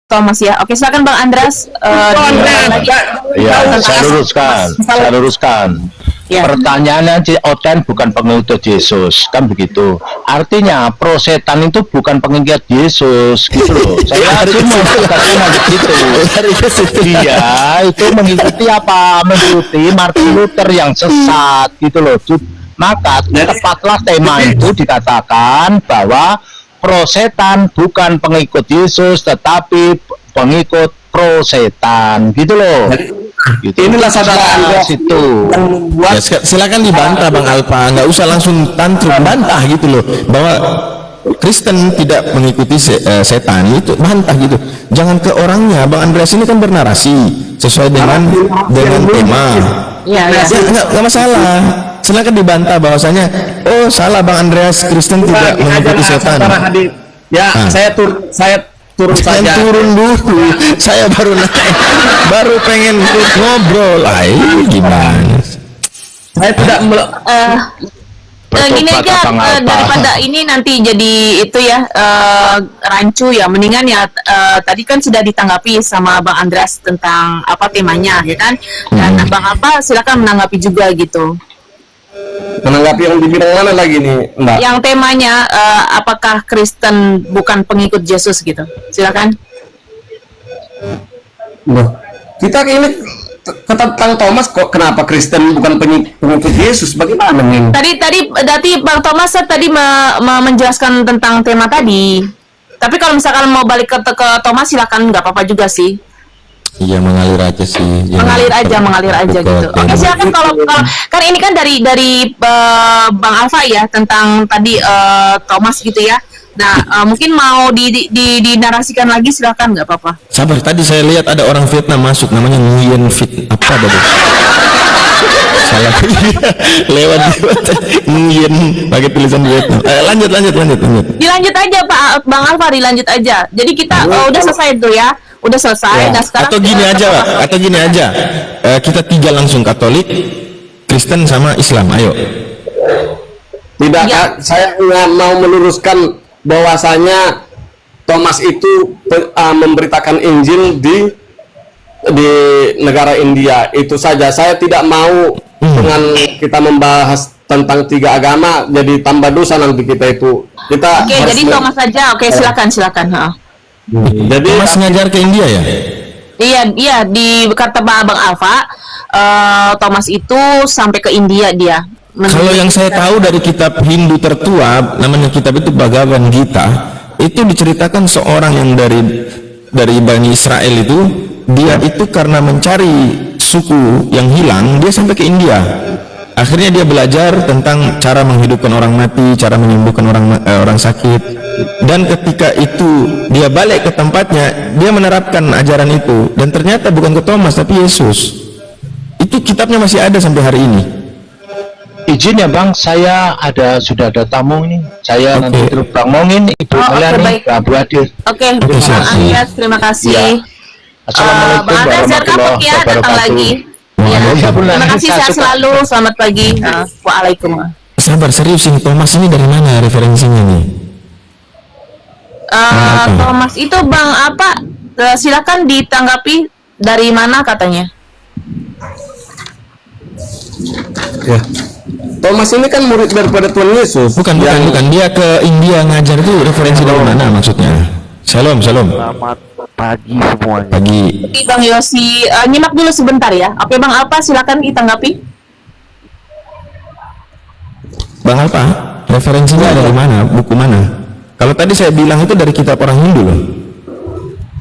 Thomas ya. Oke, silakan Bang Andreas. Ya, saya luruskan. Ya. Pertanyaannya Oten bukan pengikut Yesus, kan begitu. Artinya prosetan itu bukan pengikut Yesus, gitu loh. Saya cuma gitu. Dia itu mengikuti apa? Mengikuti Martin Luther yang sesat, gitu loh. Maka tepatlah tema itu dikatakan bahwa prosetan bukan pengikut Yesus, tetapi pengikut prosetan, gitu loh. Gitu. Inilah saudara Andreas itu. Ya, silakan dibantah Bang Alpa, nggak usah langsung tantrum, bantah gitu loh bahwa Kristen tidak mengikuti setan, itu bantah gitu. Jangan ke orangnya. Bang Andreas ini kan bernarasi sesuai dengan tema. Ya. Nggak masalah. Silakan dibantah bahwasanya oh salah Bang Andreas, Kristen tidak mengikuti setan. Ya, saya turun saja. Turun dulu. Saya baru naik, baru pengen ngobrol. Gimana? Saya tidak gini aja, daripada ini nanti jadi itu ya rancu ya, mendingan ya tadi kan sudah ditanggapi sama Bang Andreas tentang apa temanya ya kan, dan Bang apa silakan menanggapi juga gitu. Menanggapi yang di bidang mana lagi nih, Mbak? Yang temanya apakah Kristen bukan pengikut Yesus gitu, silakan. Kita ini tentang Thomas kok, kenapa Kristen bukan pengikut Yesus? Bagaimana nih? Tadi Bang Thomas tadi menjelaskan tentang tema tadi. Tapi kalau misalkan mau balik ke Thomas silakan, nggak apa-apa juga sih. Iya, mengalir aja sih. Mengalir aja gitu. Oke, silakan kalau kan ini kan dari Bang Alfa ya tentang tadi Thomas gitu ya. Nah, mungkin mau dinarasikan lagi silakan, nggak apa-apa. Sabar, tadi saya lihat ada orang Vietnam masuk, namanya Nguyen Fit apa tadi? Salah. lewat Nguyen pakai tulisan Vietnam. Lanjut. Dilanjut aja Pak Bang Alfa, dilanjut aja. Jadi kita udah selesai tuh ya. Udah selesai. Nah, sekarang atau gini aja. Kita tiga langsung, Katolik, Kristen sama Islam. Ayo. Tidak, Ya. saya nggak mau meluruskan bahwasanya Thomas itu memberitakan Injil di negara India. Itu saja. Saya tidak mau dengan kita membahas tentang tiga agama jadi tambah dosa nanti kita itu. Kita Oke, jadi Thomas saja. Oke, silakan. Jadi Thomas ngajar ke India ya? Iya, di kata Bang Alfa, Thomas itu sampai ke India dia. Kalau yang saya tahu dari kitab Hindu tertua, namanya kitab itu Bhagavad Gita, itu diceritakan seorang yang dari Bani Israel itu, dia itu karena mencari suku yang hilang, dia sampai ke India. Akhirnya dia belajar tentang cara menghidupkan orang mati, cara menyembuhkan orang sakit. Dan ketika itu dia balik ke tempatnya, dia menerapkan ajaran itu. Dan ternyata bukan ke Thomas tapi Yesus. Itu kitabnya masih ada sampai hari ini. Izin ya Bang, saya sudah ada tamu ini. Saya nanti terus ngomongin Ibu Melani, baik. Bu Adil. Oke, Bang Andreas, terima kasih. Ya. Assalamualaikum Bang Andreas, warahmatullahi ya, datang wabarakatuh. lagi. Ya, terima kasih, sehat selalu. Selamat pagi. Waalaikumsalam. Sabar, serius ini Thomas ini dari mana referensinya nih? Thomas itu Bang apa? Silakan ditanggapi dari mana katanya? ya. Thomas ini kan murid daripada Tuhan Yesus. Bukan. Dia ke India ngajar itu referensi dari mana maksudnya? Shalom. Selamat pagi semuanya. Pagi. Oke, Bang Yosi, nyimak dulu sebentar ya. Oke, Bang Alpa, silakan ditanggapi. Bang Alpa, referensinya dari mana? Buku mana? Kalau tadi saya bilang itu dari kitab orang Hindu loh.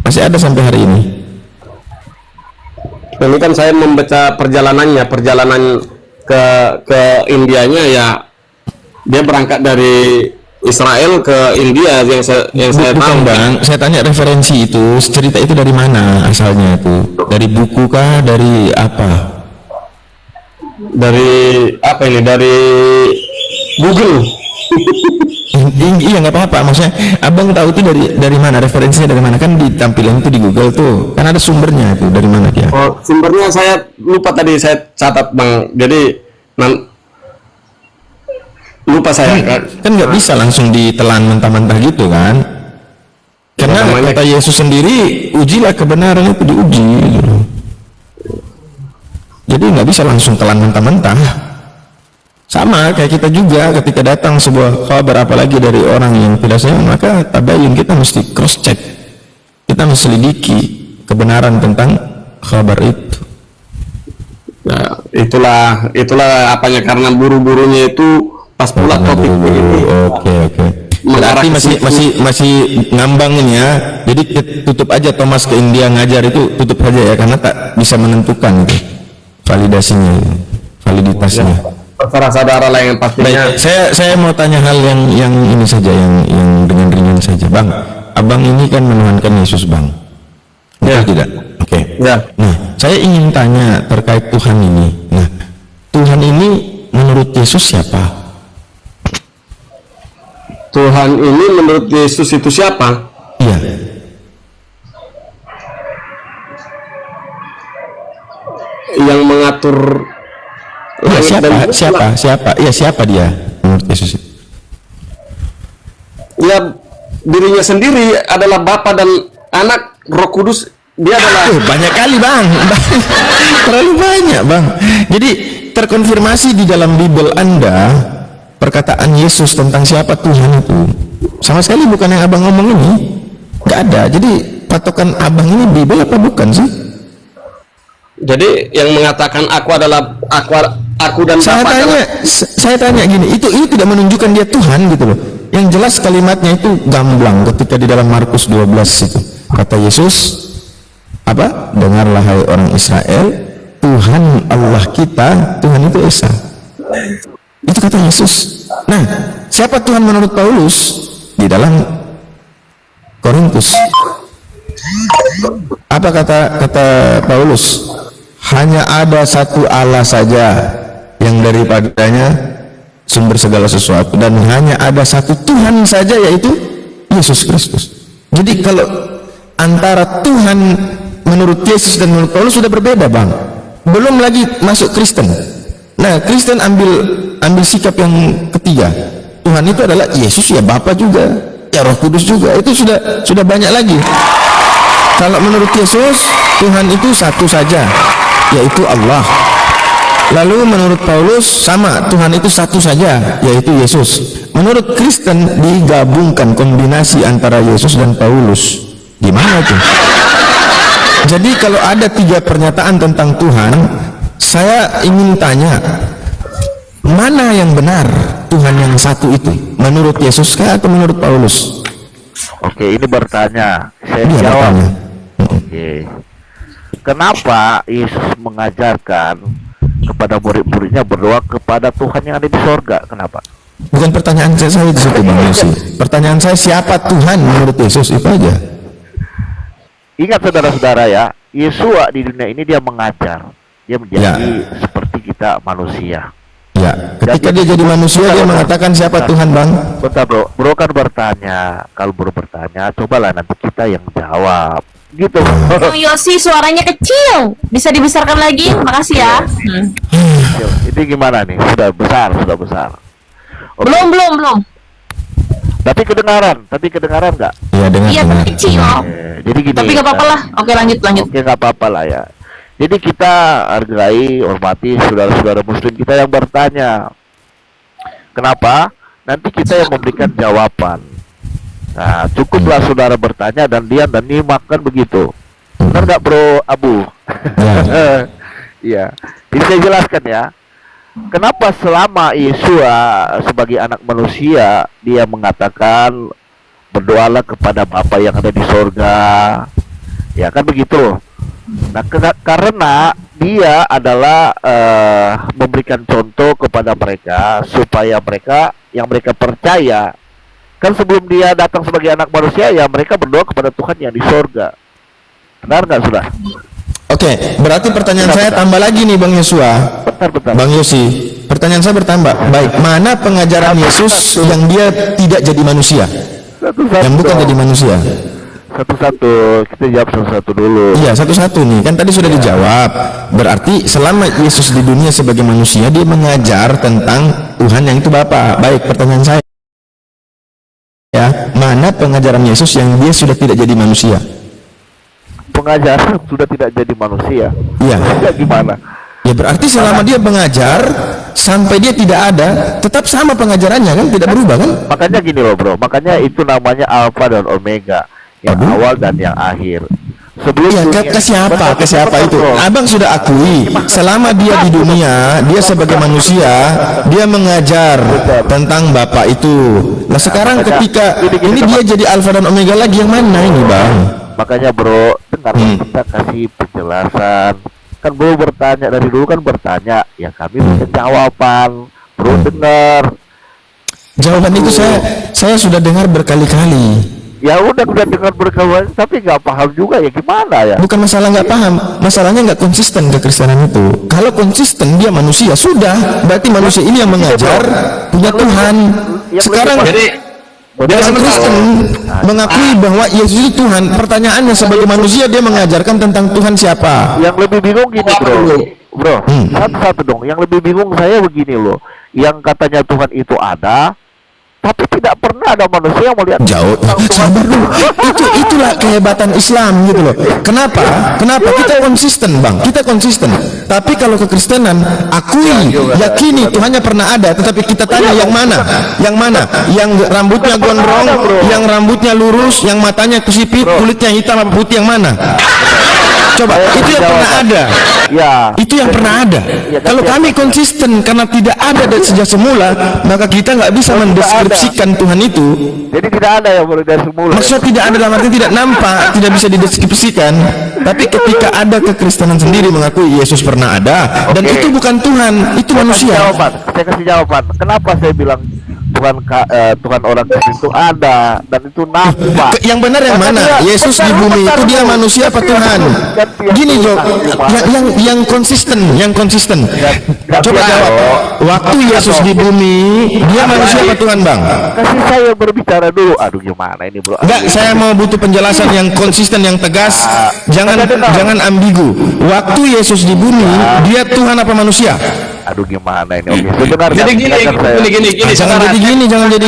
Masih ada sampai hari ini. Ini kan saya membaca perjalanan ke Indianya ya. Dia berangkat dari Israel ke India yang saya Bukan tahu. Bang, saya tanya referensi itu, cerita itu dari mana asalnya itu? Dari buku kah? Dari apa? Dari apa ini? Dari Google. Iya nggak apa-apa, maksudnya abang tahu itu dari mana, referensinya dari mana, kan ditampilin itu di Google tuh, kan ada sumbernya itu dari mana dia? Oh, sumbernya saya lupa tadi saya catat Bang. Jadi lupa saya kan nggak bisa langsung ditelan mentah-mentah gitu kan, karena kata Yesus sendiri, ujilah kebenaran itu diuji. Jadi nggak bisa langsung telan mentah-mentah. Sama kayak kita juga ketika datang sebuah kabar apalagi dari orang yang tidak sayang, maka tabayun, kita mesti cross check, kita mesti selidiki kebenaran tentang kabar itu. Nah, itulah apanya, karena buru-burunya itu pas pula topik ini. Oke. Mengarah Berarti ke masih ngambang ini ya. Jadi tutup aja Thomas ke India ngajar itu, tutup aja ya, karena tak bisa menentukan itu validasinya, validitasnya. Terserah saudara lah yang pastinya. Baik, saya mau tanya hal yang ini saja, yang ringan-ringan saja, Bang. Abang ini kan menuhankan Yesus, Bang. Ya. Betul tidak? Oke. Ya. Nah, saya ingin tanya terkait Tuhan ini. Nah, Tuhan ini menurut Yesus siapa? Tuhan ini menurut Yesus itu siapa? Iya. Yang mengatur Ya, langit dan bumi lah. siapa? Iya, siapa dia menurut Yesus itu? Ya, dirinya sendiri adalah Bapa dan Anak, Roh Kudus. Dia adalah Banyak kali, Bang. Terlalu banyak, Bang. Jadi terkonfirmasi di dalam Bible Anda perkataan Yesus tentang siapa Tuhan itu sama sekali bukan yang abang ngomong ini, nggak ada. Jadi patokan abang ini Bible apa bukan sih? jadi yang mengatakan aku adalah aku dan Saya Bapa tanya, adalah saya tanya gini, itu tidak menunjukkan dia Tuhan gitu loh. Yang jelas kalimatnya itu gamblang ketika di dalam Markus 12 itu kata Yesus apa? Dengarlah hai orang Israel, Tuhan Allah kita, Tuhan itu Esa. Itu kata Yesus. Nah, siapa Tuhan menurut Paulus di dalam Korintus? Apa kata Paulus? Hanya ada satu Allah saja yang daripadanya sumber segala sesuatu, dan hanya ada satu Tuhan saja, yaitu Yesus Kristus. Jadi kalau antara Tuhan menurut Yesus dan menurut Paulus sudah berbeda, Bang. Belum lagi masuk Kristen. Nah, Kristen ambil sikap yang ketiga. Tuhan itu adalah Yesus, ya Bapa juga, ya Roh Kudus juga. Itu sudah banyak lagi. Kalau menurut Yesus, Tuhan itu satu saja, yaitu Allah. Lalu menurut Paulus sama, Tuhan itu satu saja, yaitu Yesus. Menurut Kristen digabungkan kombinasi antara Yesus dan Paulus. Gimana tuh? Jadi kalau ada 3 pernyataan tentang Tuhan, saya ingin tanya, mana yang benar? Tuhan yang satu itu menurut Yesus kah atau menurut Paulus? Oke, ini bertanya. Saya Dia jawab. bertanya. Oke. Kenapa Yesus mengajarkan kepada murid-muridnya berdoa kepada Tuhan yang ada di sorga? Kenapa? Bukan pertanyaan saya di situ, Bang Yosi. Pertanyaan saya, siapa Tuhan menurut Yesus, itu aja. Ingat saudara-saudara ya, Yesua di dunia ini dia mengajar. Dia menjadi seperti kita manusia. Ya, ketika dia jadi manusia, dia mengatakan siapa Tuhan, Bang? Bentar bro, bro kan bertanya. Kalau bro bertanya, cobalah nanti kita yang jawab. Gitu. Bang Yosi suaranya kecil, bisa dibesarkan lagi? Makasih ya. Ini gimana nih? Sudah besar. Oke. Belum. Tapi kedengaran nggak? Iya, dengar. Iya, dengar. tapi kecil. Jadi gini. Tapi nggak apa-apa lah. Oke, lanjut. Oke, nggak apa-apa lah ya. Jadi kita hargai, hormati saudara-saudara Muslim kita yang bertanya. Kenapa? Nanti kita yang memberikan jawaban. Nah, cukuplah saudara bertanya dan diam dan nyimak, kan begitu. Benar nggak Bro Abu? Ya. Iya. Jadi saya jelaskan ya. Kenapa selama Yesua sebagai anak manusia dia mengatakan berdoalah kepada Bapa yang ada di sorga, ya kan begitu. Nah, karena dia adalah memberikan contoh kepada mereka supaya mereka yang mereka percaya, kan sebelum dia datang sebagai anak manusia ya mereka berdoa kepada Tuhan yang di sorga. Benar nggak sudah? Oke, berarti pertanyaan saya tambah lagi nih, Bang Yosua. Bentar. Bang Yosi, pertanyaan saya bertambah. Baik, mana pengajaran Yesus yang dia tidak jadi manusia? Yang bukan jadi manusia? Satu-satu, kita jawab satu-satu dulu. Iya, satu-satu nih. Kan tadi sudah dijawab. Berarti selama Yesus di dunia sebagai manusia, dia mengajar tentang Tuhan yang itu Bapa. Baik, pertanyaan saya, ya, mana mana pengajaran Yesus yang dia sudah tidak jadi manusia? Pengajaran sudah tidak jadi manusia. Iya. Ya gimana? Ya berarti selama dia mengajar sampai dia tidak ada, tetap sama pengajarannya kan, tidak berubah kan? Makanya gini loh bro, makanya itu namanya Alfa dan Omega, yang awal dan yang akhir. Sebelum Iya, ke siapa? Ke siapa itu? Abang sudah akui, selama dia di dunia, dia sebagai manusia, dia mengajar tentang Bapa itu. Nah sekarang ketika ini dia jadi Alfa dan Omega lagi, yang mana ini bang? Makanya bro, dengar kita kasih penjelasan. Kan bro bertanya dari dulu kan bertanya, ya kami punya jawaban. Bro dengar. Jawaban itu saya sudah dengar berkali-kali. Ya udah dengar berkawan, tapi nggak paham juga ya gimana ya? Bukan masalah nggak paham, masalahnya nggak konsisten kekristenan itu. Kalau konsisten dia manusia, sudah berarti manusia ini yang mengajar punya Tuhan. Sekarang orang Kristen mengakui bahwa Yesus itu Tuhan. Pertanyaannya sebagai manusia dia mengajarkan tentang Tuhan siapa? Yang lebih bingung gini bro, satu-satu dong. Yang lebih bingung saya begini loh, yang katanya Tuhan itu ada, tapi tidak pernah ada manusia yang melihat. Jauh, sabar dulu. Itulah kehebatan Islam gitu loh. Kenapa kita konsisten bang? Kita konsisten. Tapi kalau kekristenan, akui, yakini Tuhannya pernah ada, tetapi kita tanya yang mana? Yang mana? Yang rambutnya gondrong, yang rambutnya lurus, yang matanya kusipit, kulitnya hitam apa putih, yang mana? Coba, itu yang pernah ada. Ya. Itu yang pernah ada. Kalau kami konsisten karena tidak ada dari sejak semula, maka kita nggak bisa mendeskripsikan Tuhan itu. Jadi tidak ada yang dari semula. Maksudnya tidak ada dalam arti tidak nampak, tidak bisa dideskripsikan. Tapi ketika ada kekristenan sendiri mengakui Yesus pernah ada, dan itu bukan Tuhan, itu manusia. Saya kasih jawaban. Kenapa saya bilang Tuhan orang Kristen itu ada dan itu nampak? Yang benar yang mana? Yesus di bumi itu dia manusia apa Tuhan? Gini Jo, yang konsisten. Coba jawab. Waktu Yesus di bumi, dia manusia apa Tuhan bang? Kasih saya berbicara dulu. Aduh gimana ini bro? Enggak, saya mau butuh penjelasan yang konsisten, yang tegas. Jangan ambigu. Waktu Yesus di bumi, dia Tuhan apa manusia? Aduh gimana ini? Oke, Jadi gini. Jangan jadi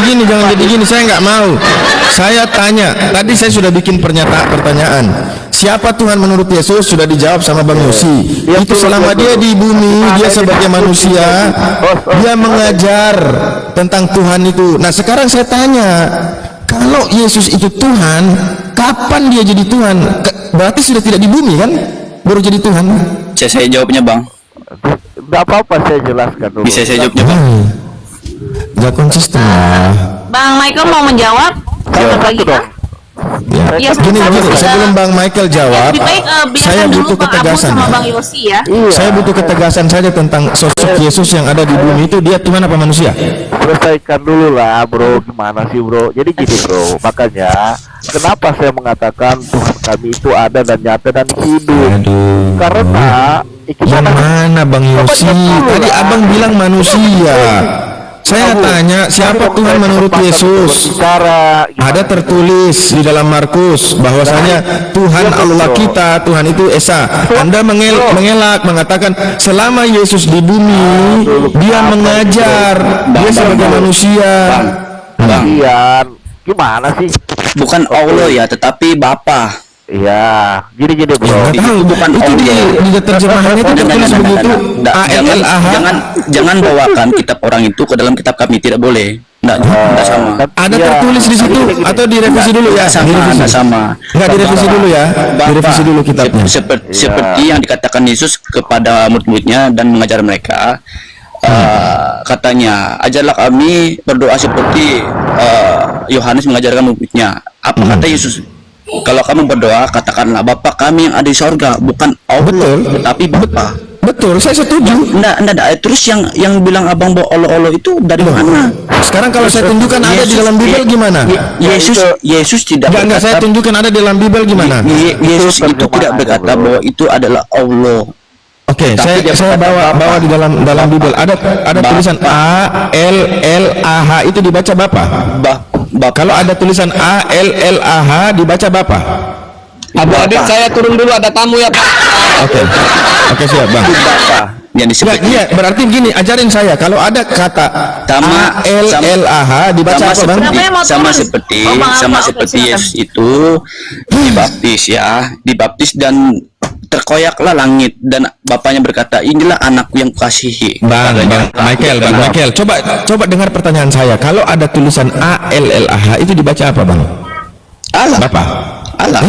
gini. Saya nggak mau. Saya tanya. Tadi saya sudah bikin pertanyaan. Siapa Tuhan menurut Yesus? Sudah dijawab sama Bang Yosi. Itu selama dia di bumi, dia sebagai manusia, dia mengajar tentang Tuhan itu. Nah sekarang saya tanya, kalau Yesus itu Tuhan, kapan dia jadi Tuhan? Berarti sudah tidak di bumi kan? Baru jadi Tuhan. Saya jawabnya bang. Nggak apa-apa, saya jelaskan dulu. Bisa saya jawabnya bang? Gak konsisten lah. Bang Michael mau menjawab? Tetap lagi dong. Ya, Gini, sebelum Bang Michael jawab, lebih baik saya biarkan dulu butuh Bang Abu ketegasan. sama Bang Yosi ya. Saya butuh ketegasan saja tentang sosok Yesus yang ada di bumi itu, dia Tuhan apa manusia? Selesaikan dulu lah bro, gimana sih bro? Jadi gini bro, makanya kenapa saya mengatakan Tuhan kami itu ada dan nyata dan hidup? Karena Yang mana Bang Yosi? Tadi abang bilang manusia. Saya tanya, siapa Tuhan menurut Yesus? Ada tertulis di dalam Markus bahwasanya Tuhan Allah kita, Tuhan itu Esa. Anda mengelak mengatakan selama Yesus di bumi, dia mengajar, dia sebagai manusia. Gimana sih? Bukan Allah ya, tetapi Bapa. Iya, gini bro. Nggak tahu, bukan itu di terjemahannya itu tertulis begitu. Jangan bawakan kitab orang itu ke dalam kitab kami, tidak boleh. Enggak sama. Ada tertulis di situ atau direvisi dulu ya? Sama. Enggak, direvisi dulu ya. Direvisi dulu kitabnya. Seperti yang dikatakan Yesus kepada murid-muridnya dan mengajar mereka. Katanya, ajarlah kami berdoa seperti Yohanes mengajarkan murid-muridnya. Apa kata Yesus? Kalau kamu berdoa, katakanlah Bapa kami yang ada di sorga, bukan Allah, tetapi Bapa. Betul, saya setuju. Enggak. Terus yang bilang abang bahwa Allah itu dari mana? Sekarang kalau saya tunjukkan ada di dalam Bible gimana? Yesus tidak. Enggak, saya tunjukkan ada di dalam Bible gimana? Yesus itu tidak berkata bahwa itu adalah Allah. Oke, saya bawa di dalam Bible ada tulisan A L L A H, itu dibaca Bapak. Kalau ada tulisan A L L A H dibaca Bapak. Abu Adit, saya turun dulu, ada tamu ya Pak. Oke, siap Bang. yang disebut Iya, berarti begini, ajarin saya kalau ada kata Sama- ALLAH dibaca apa, Bang? Kenapa ya mau sama turun? seperti Oh, Bang sama Alfa, oke, seperti silakan. Yesus itu dibaptis dan terkoyaklah langit dan bapaknya berkata, inilah anakku yang kukasihi. Bang Katanya, Michael, coba dengar pertanyaan saya. Kalau ada tulisan ALLAH itu dibaca apa, Bang? Allah. Bapak. Allah.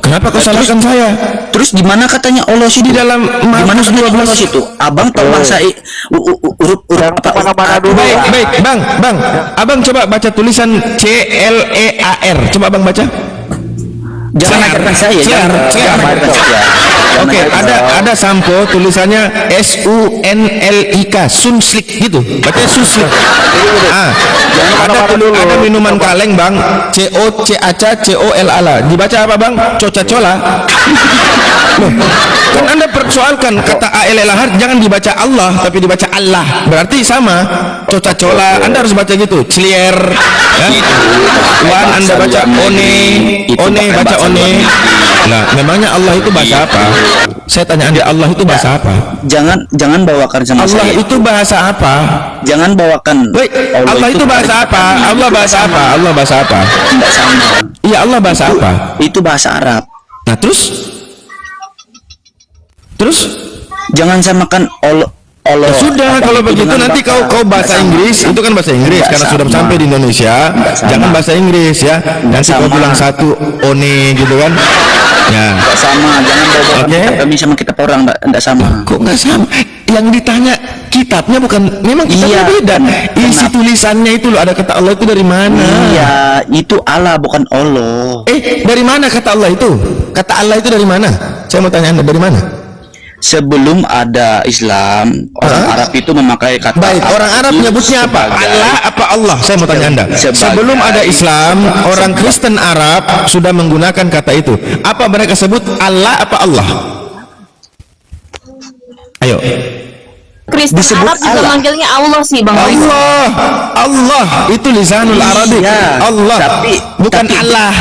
Kenapa kau salahkan saya? Terus di mana katanya Allah sih Di dalam di mana Markus katanya 12. Allah situ? Abang tahu bahasa huruf Yang kemana-mana dulu. Baik, Bang. Abang coba baca tulisan CLEAR. Coba Abang baca. Jangan ajarkan saya, Cear. jangan ajarkan saya. Oke, ada sampo tulisannya SUNLIK, sunslik gitu. Bacanya sunslik. Ada minuman kaleng, Bang. COCACOLALA. Dibaca apa, Bang? Coca-cola. Loh, kan Anda persoalkan kata ALLAH jangan dibaca Allah tapi dibaca Allah. Berarti sama. Coca-cola Anda harus baca gitu. Clear. Ya. Wan Anda baca one baca one. Nah, memangnya Allah itu bahasa apa? Saya tanya Anda, Allah itu bahasa apa? Jangan bawakan sama Allah saya. itu bahasa apa? Jangan bawakan. Wait, Allah itu bahasa apa? Allah bahasa apa? Allah bahasa apa? Tidak sama. Iya, Allah bahasa apa? Itu bahasa Arab. Nah, terus Jangan samakan Allah. ya sudah, kalau begitu nanti kau bahasa Inggris, itu kan bahasa Inggris karena sudah sampai di Indonesia. Jangan bahasa Inggris ya. Nanti kau bilang satu one gitu kan. Ya. Tidak sama. Jangan bawa Oke. kitab kami sama kitab orang. Tidak sama. Kok nggak sama? Yang ditanya kitabnya bukan, memang kitabnya Iya. beda. Isi Kenapa? tulisannya itu loh, ada kata Allah itu dari mana? Iya, itu Allah bukan Allah. Dari mana kata Allah itu? Kata Allah itu dari mana? Saya mau tanya Anda, dari mana? Sebelum ada Islam, orang Arab itu memakai kata. Baik, orang Arab itu menyebutnya apa? sebagai- Allah apa Allah? Saya mau tanya Anda. Sebagai- Sebelum ada Islam, orang Kristen Arab sudah menggunakan kata itu. Apa mereka sebut Allah apa Allah? Ayo. Kristen Disebut Arab juga Allah. manggilnya Allah sih, Bang. Allah itu lisanul Arabic. Iya, Allah, bukan tapi Allah.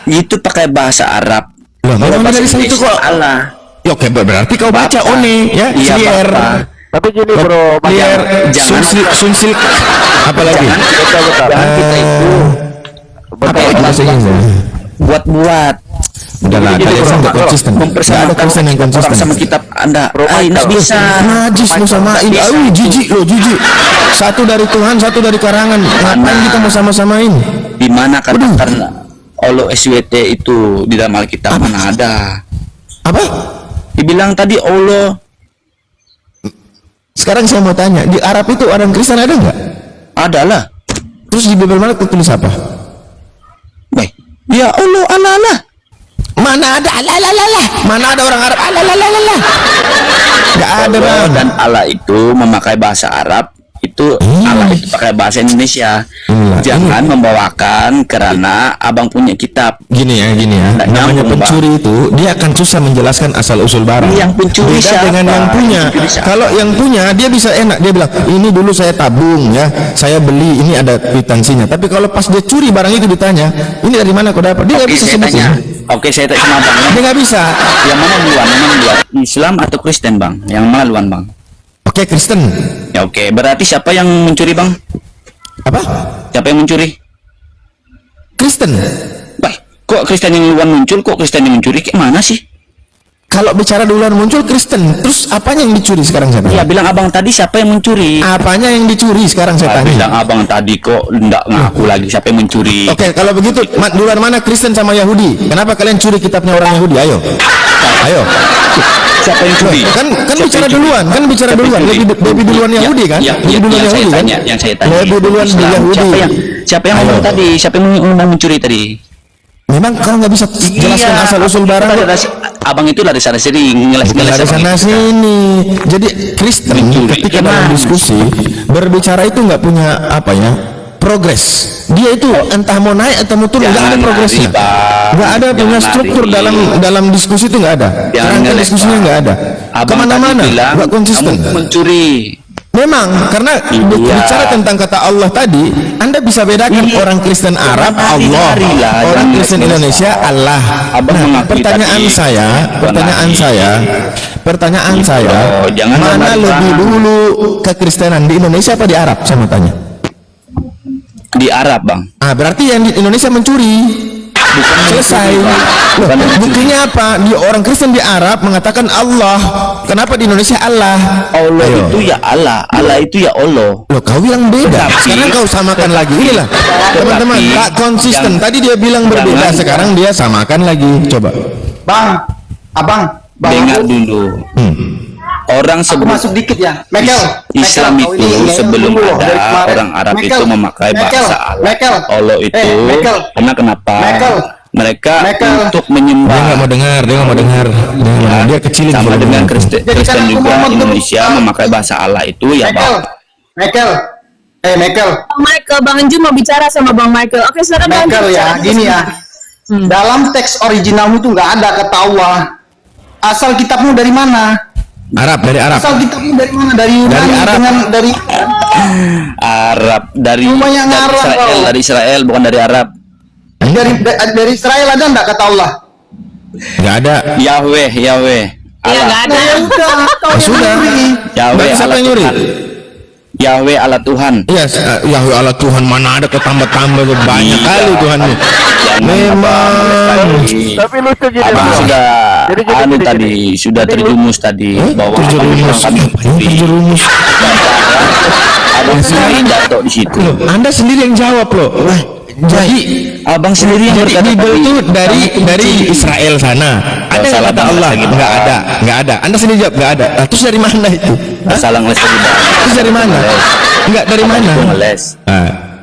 Itu pakai bahasa Arab. Loh, Kalau memang bahasa dari situ Inggris kok. Allah. Ya, oke, berarti kau baca Bapak. one ya, Iya, clear. Bapak. Tapi gini bro, Clear, Jangan- sunsil, apa lagi? Jangan betul. jangan kita itu Apa itu bahasa Inggris? buat-buat. Udahlah, Jadi kalian kalau- nggak kalau konsisten. Nggak ada mempersamakan Kristen yang orang konsisten. sama kitab Anda. Ini Michael. bisa. Najis mau samain, jijik loh, jijik. Satu dari Tuhan, satu dari karangan. Ngapain kita mau sama-samain? Di mana katakan Allah SWT itu di dalam Alkitab mana ada? Apa? Dibilang tadi Allah Sekarang saya mau tanya, di Arab itu orang Kristen ada nggak? adalah. Terus di Bible mana tertulis apa? Baik. Ya Allah, Allah. Mana ada Allah. Mana ada orang Arab Allah. Nggak ada, Allah Bang. dan Allah itu memakai bahasa Arab. Itu Allah itu pakai bahasa Indonesia. Inilah, Jangan membawakan karena abang punya kitab. Gini ya. Nggak Namanya nyambung, pencuri itu dia akan susah menjelaskan asal usul barang. Yang pencuri Beda siapa? dengan yang punya. Yang pencuri siapa? Kalau yang punya dia bisa enak, dia bilang ini dulu saya tabung ya, saya beli, ini ada kwitansinya. Tapi kalau pas dia curi barang itu ditanya, ini dari mana kau dapat? Dia nggak bisa saya sebutin. tanya. Oke, saya tanya sama abangnya. Dia nggak bisa. Yang mana duluan? Islam atau Kristen, Bang? Yang mana duluan, Bang? Oke, Kristen. Ya oke, berarti siapa yang mencuri, Bang? Apa? Siapa yang mencuri? Kristen. Baik, kok Kristen yang duluan muncul, kok Kristen yang mencuri? Kayak mana sih? Kalau bicara duluan muncul Kristen, terus apanya yang dicuri sekarang saya Ya tanya? bilang abang tadi siapa yang mencuri? Apanya yang dicuri sekarang saya Bilang tanya? abang tadi kok enggak ngaku lagi siapa yang mencuri? Oke, kalau begitu duluan mana Kristen sama Yahudi? Kenapa kalian curi kitabnya orang Yahudi? Ayo. Siapa yang curi? Kan Siapa bicara yang curi? duluan, Siapa yang duluan, curi? lebih duluan Ya, Yahudi kan? ya, Lebih duluan yang saya Yahudi kan? tanya, yang saya tanya. Lebih duluan Islam. Yahudi. Siapa yang ngomong Ayo. tadi? Siapa yang mencuri tadi? Memang kau nggak bisa jelaskan Iya, asal usul barang kok. abang itu lari sana sini ngeles Bukan dari sana sini. Jadi Kristen Mencuri. ketika dalam diskusi berbicara itu nggak punya apa ya, progres. Dia itu entah mau naik atau mau turun, nggak ada Jangan progresnya. lari, Bang. Nggak ada Jangan punya struktur lari. dalam diskusi itu nggak ada. Jangan Kerangka ngeles, diskusinya Bang. nggak ada. Abang Kemana-mana tadi bilang nggak konsisten. kamu mencuri. Memang karena bicara tentang kata Allah tadi, Anda bisa bedakan orang Kristen Arab Allah, orang Kristen Indonesia Allah. Nah, pertanyaan saya, mana lebih dulu kekristenan di Indonesia apa di Arab? Saya mau tanya. Di Arab, Bang. Berarti yang di Indonesia mencuri. Selesai. Loh, buktinya apa? Di orang Kristen di Arab mengatakan Allah. Kenapa di Indonesia Allah? Allah itu ya Allah, Allah itu ya Allah. Loh, kau bilang beda. Sekarang kau samakan lagi. Inilah, teman-teman, tak konsisten. Tadi dia bilang berbeda, sekarang dia samakan lagi. Coba. Bang, abang, Dengar dulu. Orang aku sebelum masuk dikit ya. Islam kau itu ini sebelum dulu loh, dari ada kemarin. orang Arab itu memakai bahasa Allah. Allah itu karena kenapa? Mereka untuk Dia menyembah. nggak mau dengar, dia kecilin Sama volume. dengan Kristen kan aku juga mau Indonesia memakai bahasa Allah itu ya Bang. Michael. Bang Michael, Bang Enju mau bicara sama Bang Michael. Oke, silakan Bang Michael Enju. ya, gini ya. Dalam teks original itu nggak ada kata Allah. Asal kitabmu dari mana? Dari Arab. Asal kitabmu dari mana? Dari Yunani Dari Arab. dari Arab dari Lumayan ngarang Israel, kau. dari Israel bukan dari Arab. dari Israel ada nggak kata Allah? Nggak ada. Yahweh Iya, nggak ada. Ya udah, kau yang Sudah. nyuri. Yahweh Berarti siapa Allah yang nyuri? Tuhan. Yahweh Allah Tuhan. Iya, Yahweh Allah Tuhan, mana ada kau tambah-tambah banyak Iya. kali Tuhanmu. Jangan Memang. Tapi lucu gini, Abang Bang. sudah Jadi, tadi sudah terjumus tadi bahwa Terjerumus. kami Terjerumus. abang sendiri jatuh di situ. Loh, Anda sendiri yang jawab loh. Jadi Abang sendiri yang Jadi berkata Bible tadi, itu dari Israel sana. Ada nggak salah kata banget Allah? lagi, Bang. Nggak ada. Anda sendiri jawab nggak ada. Terus dari mana itu? Hah? salah ngeles tadi Bang. Terus dari mana? Nggak dari Abang mana? itu ngeles.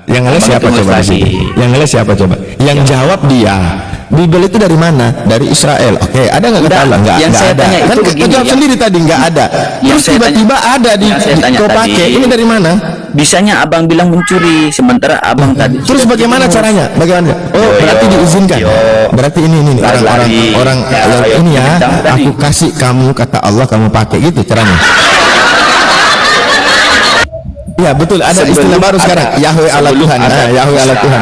Yang ngeles Abang siapa itu coba? ngeles di sini? lagi. Yang ngeles siapa coba? Yang jawab dia. Bible itu dari mana? Dari Israel. Oke, ada nggak kata Enggak, Allah? Nggak yang saya ada. tanya Kan itu kau begini, jawab yang- sendiri tadi nggak ada. yang Terus saya tiba-tiba ada di yang saya tanya kau tadi. pakai. Ini dari mana? Bisanya abang bilang mencuri, sementara abang tadi Terus sudah bagaimana terjumus. caranya? Bagaimana? Oh, Yo, berarti yo, diizinkan. yo. Berarti ini Lari. orang Ya, yang yo, ini ya. bintang tadi. Aku kasih kamu kata Allah, kamu pakai gitu caranya. Ya betul, ada Sebelum istilah baru ada- sekarang, Yahweh Allah sebelum Tuhan. ada Yahweh Allah Tuhan.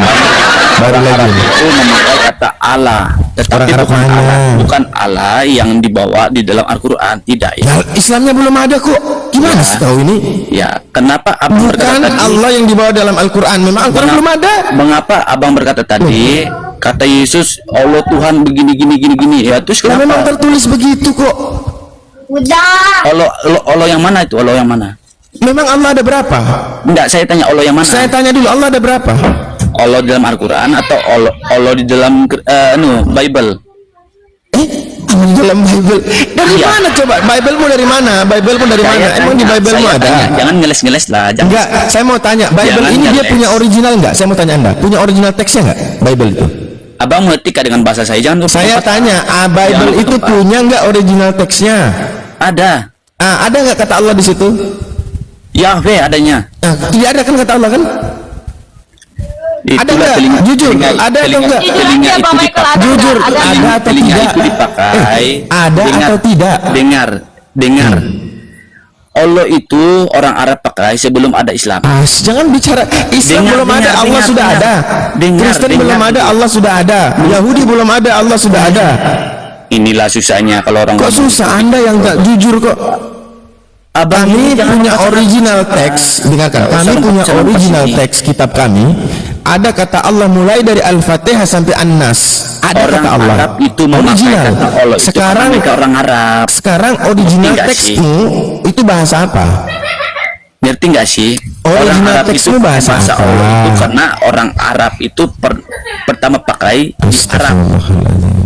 Baru Orang Arab lagi. itu memakai kata Allah, tetapi Orang Arab bukan mana? Allah, bukan Allah yang dibawa di dalam Al-Quran, tidak ya. Nah, Islamnya belum ada kok. Gimana Ya. sih kau ini? Ya, kenapa abang berkata Bukan tadi? Allah yang dibawa dalam Al-Quran. Memang Al-Quran belum ada. Mengapa abang berkata tadi? Kata Yesus, Allah Tuhan begini gini gini gini. Ya, terus Ya memang kenapa? tertulis begitu kok. Allah yang mana itu? Allah yang mana? Memang Allah ada berapa? Enggak, saya tanya Allah yang mana? Saya tanya dulu, Allah ada berapa? Allah di dalam Al-Quran atau Allah di dalam Bible? Allah di dalam Bible. Dari Iya. mana coba? Bible-mu dari mana? Bible-mu dari mana? Emang di Bible-mu saya ada? tanya, jangan ngeles-ngeles lah. Jangan. Enggak, saya mau tanya, Bible Jangan ini dia ngeles. punya original enggak? Saya mau tanya Anda, punya original teksnya enggak? Bible itu? Abang mengetik dengan bahasa saya, jangan Saya lupa. tanya, Bible Jangan itu lupa. punya enggak original teksnya? Ada. Ada enggak kata Allah di situ? Yahweh adanya. Tidak ada kan kata Allah kan? Itulah enggak? Jujur, ada atau enggak? Telinga Iya, itu Bang Michael, dipakai. ada Jujur, enggak? Ada. ada atau Telinga tidak? itu dipakai. Ada atau tidak? Dengar. Allah itu orang Arab pakai sebelum ada Islam. Jangan bicara Islam Dengar, belum ada, dengar, Allah dengar, sudah dengar. ada. Dengar, Kristen dengar. belum ada, Allah sudah ada. Yahudi belum ada, Allah sudah ada. Inilah susahnya kalau orang Kok ngomong. susah? Anda yang enggak jujur kok. Abang Kami ini jangan punya macam-macam. original teks, dengarkan. Kami punya Jangan original pasang ini. teks kitab kami. Ada kata Allah mulai dari Al-Fatihah sampai An-Nas. Ada Orang kata Allah. Arab itu memakai Original. kata Allah itu Sekarang karena mereka orang Arab. sekarang original Tidak sih. teksmu itu bahasa apa? Ngerti nggak sih? Original Arab teksmu itu bahasa apa? Allah itu karena orang Arab itu pertama pakai di Arab. Astagfirullahaladzim.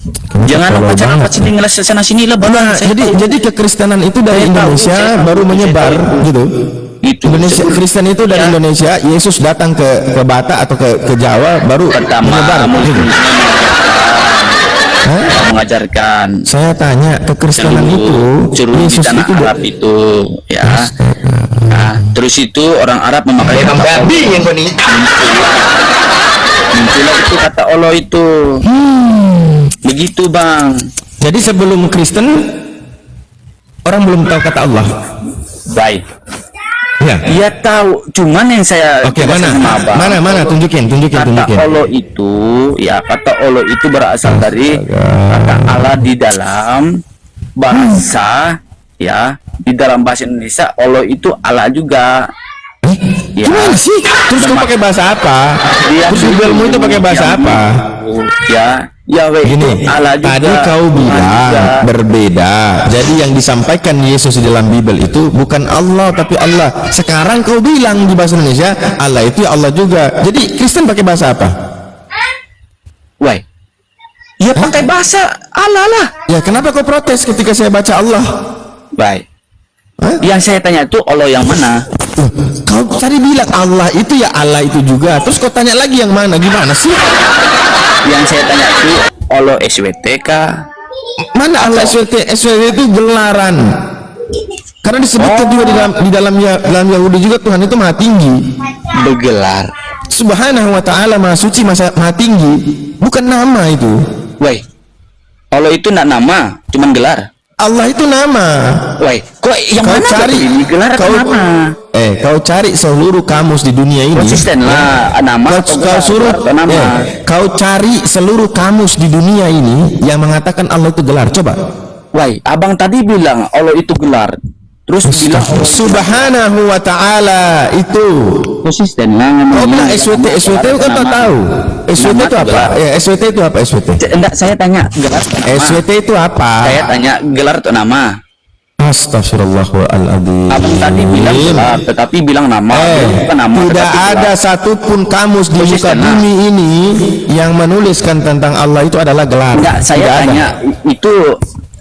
Kamu Jangan tolol apa banget. sana ngeles sana sini lah. Nah, jadi kekristenan itu dari Saya tahu, Indonesia saya tahu, baru saya menyebar tahu. gitu. Itu Indonesia sebelum- Kristen itu dari Ya. Indonesia, Yesus datang ke Batak atau ke Jawa baru pertama menyebar. Gitu. mengajarkan Saya tanya, kekristenan itu suruh di Yesus tanah itu Arab itu ya. Nah, terus itu orang Arab memakai kata Allah. Muncullah itu kata Allah itu. Begitu bang. jadi sebelum Kristen orang belum tahu kata Allah. Baik. Ya. Dia tahu, cuman yang saya Oke, jelasin sama Abang, mana tunjukin. kata Allah itu, ya kata Allah itu berasal dari kata Allah di dalam bahasa, ya di dalam bahasa Indonesia Allah itu Allah juga. Ya. Gimana sih? Terus kau pakai bahasa apa? Terus Bibelmu itu pakai bahasa apa? Ya, Yahweh itu Gini, Allah juga. tadi kau Tuhan bilang juga. berbeda. Jadi yang disampaikan Yesus di dalam Bibel itu bukan Allah tapi Allah. Sekarang kau bilang di bahasa Indonesia Allah itu ya Allah juga. Jadi Kristen pakai bahasa apa? Woi, ya pakai bahasa Allah lah. Ya kenapa kau protes ketika saya baca Allah? Baik. Hah? Yang saya tanya itu Allah yang mana? Kau tadi bilang Allah itu ya Allah itu juga. Terus kau tanya lagi yang mana? Gimana sih? Yang saya tanya itu Allah SWT kah? Mana Allah SWT? SWT itu gelaran. Karena disebutkan juga di dalam Yahudi juga Tuhan itu maha tinggi. Bergelar. Subhanahu wa ta'ala maha suci maha tinggi. Bukan nama itu. Woi, Allah itu nak nama, cuman gelar. Allah itu nama. Woi, kok yang Kau mana cari betul ini gelar atau nama? Kau cari seluruh kamus di dunia ini. Konsisten lah, nama atau Kau gelar, suruh atau nama. kau cari seluruh kamus di dunia ini yang mengatakan Allah itu gelar. Coba. Woi, abang tadi bilang Allah itu gelar. Terus bilang Allah Subhanahu wa ta'ala itu. konsisten lah. Kau bilang SWT kan kau tahu. SWT itu apa? Ya, SWT itu apa SWT? Enggak, saya tanya gelar atau nama. SWT itu apa? Saya tanya gelar atau nama. Astaghfirullahaladzim. Abang tadi bilang gelar, tetapi bilang nama. Bukan nama. Tidak tetapi ada gelar. satupun kamus di muka Konsisten lah. bumi ini yang menuliskan tentang Allah itu adalah gelar. Enggak, saya Tidak ada. tanya itu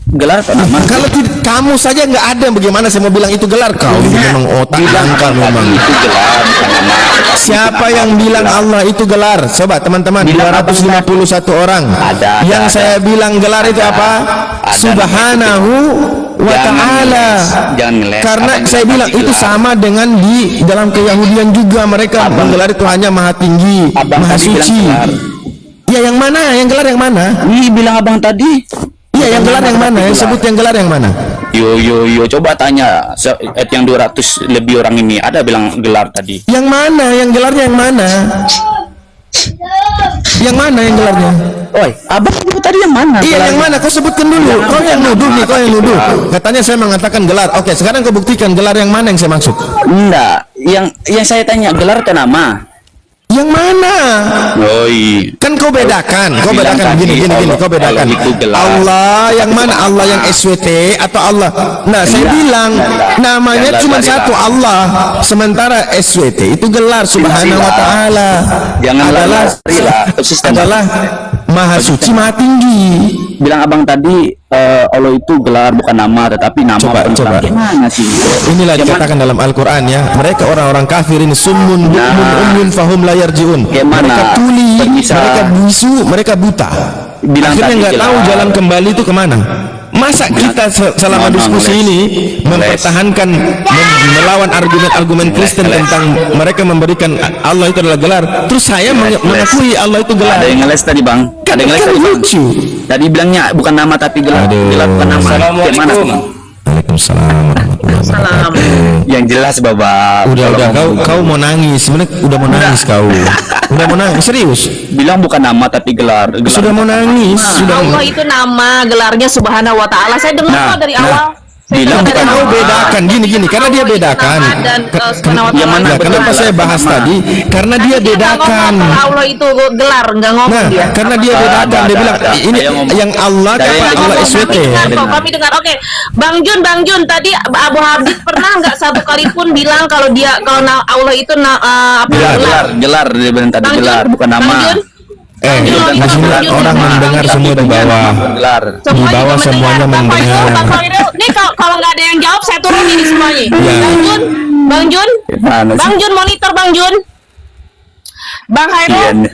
gelar atau nama. Kalau kamu saja nggak ada, bagaimana saya mau bilang itu gelar? Kau ini memang otak langka memang. Itu gelar, bukan nama. Siapa yang bilang Allah itu gelar? Coba teman-teman, Bilang 251 orang. Ada, Yang ada. saya bilang gelar itu apa? Ada. Subhanahu wa Jangan ta'ala. ngeles, jangan ngeles. Karena Apa yang saya bilang berarti itu gelar? sama dengan di dalam keyahudian juga mereka menggelar itu hanya maha tinggi, Abang maha tadi bilang suci. gelar. Ya yang mana? Yang gelar yang mana? Ih, bilang abang tadi. Iya yang gelar yang mana? Yang sebut yang gelar yang mana? Yo, coba tanya yang 200 lebih orang ini ada bilang gelar tadi. Yang mana? Yang gelarnya yang mana? Yang mana yang gelarnya? Oi, abang itu tadi yang mana? Iya yang mana? Kau sebutkan dulu. Kau yang nuduh nih, kau yang nuduh. Katanya saya mengatakan gelar. Oke, sekarang kau buktikan gelar yang mana yang saya maksud. Enggak, yang saya tanya gelar atau nama? Yang mana? Oi, Kan kau bedakan. Kau Bilang bedakan tadi gini. Allah- Kau bedakan. Allah itu gelar. Allah yang mana? Allah yang SWT atau Allah? Nah, saya Enggak, bilang enggak. namanya Enggak, cuma enggak, satu enggak. Allah. Sementara SWT itu gelar Subhanahu wa ta'ala. Jangan Adalah konsisten. adalah maha suci, maha tinggi. Bilang abang tadi Allah itu gelar bukan nama, tetapi nama. Coba. Gimana sih? Inilah dikatakan dalam Al-Quran ya. Mereka orang-orang kafir ini summun bukmun umyun fahum la yarji'un. Gimana? Mereka tuli, Bisa. mereka bisu, mereka buta. Bilang Akhirnya tadi nggak tahu jelas. jalan kembali itu kemana. Masa kita selama Ngomong, diskusi Les. ini mempertahankan melawan argumen-argumen Kristen tentang mereka memberikan Allah itu adalah gelar, terus saya mengakui Allah itu gelar. Ada yang ngeles tadi bang. Kan Ada yang ngeles kan tadi bang. lucu. Tadi bilangnya bukan nama tapi gelar. Aduh. Gelar bukan nama. Gimana tuh bang? Waalaikumsalam warahmatullahi Salam. Yang jelas bapak. Udah Kalau kau mau nangis sebenarnya, udah mau nangis kau. Udah mau nangis serius. bilang bukan nama tapi gelar. Sudah mau nangis, sudah. Allah itu nama, gelarnya Subhanahu wa ta'ala. Saya dengar Nah, kok dari awal. Saya bilang dengar dari bukan awal. nama. Bedakan gini karena dia Allah itu bedakan. nama dan Subhanahu wa Yang ta'ala mana? Nah, itu kenapa gelar. saya bahas Nama. tadi? Karena dia Tadi nggak bedakan. ngomong kalau Allah itu gelar, nggak ngomong Nah, dia. karena dia bedakan, dia bilang ini Saya ngomong. yang Allah Saya apa yang Allah ngomong. SWT. Kami dengar. Oke, Bang Jun, tadi Abu Habib pernah nggak satu kali pun bilang kalau Allah itu Gelar dia bilang tadi Bang gelar Jun, bukan nama. Bang Jun, Di sini orang mendengar semua di bawah. Gelar. Di bawah juga semuanya Bang mendengar. Bang Khairul, nih kalau nggak ada yang jawab, saya turun ini semuanya. Ya. Bang Jun, Gimana sih? Bang Jun monitor Bang Jun. Bang Khairul, Iya.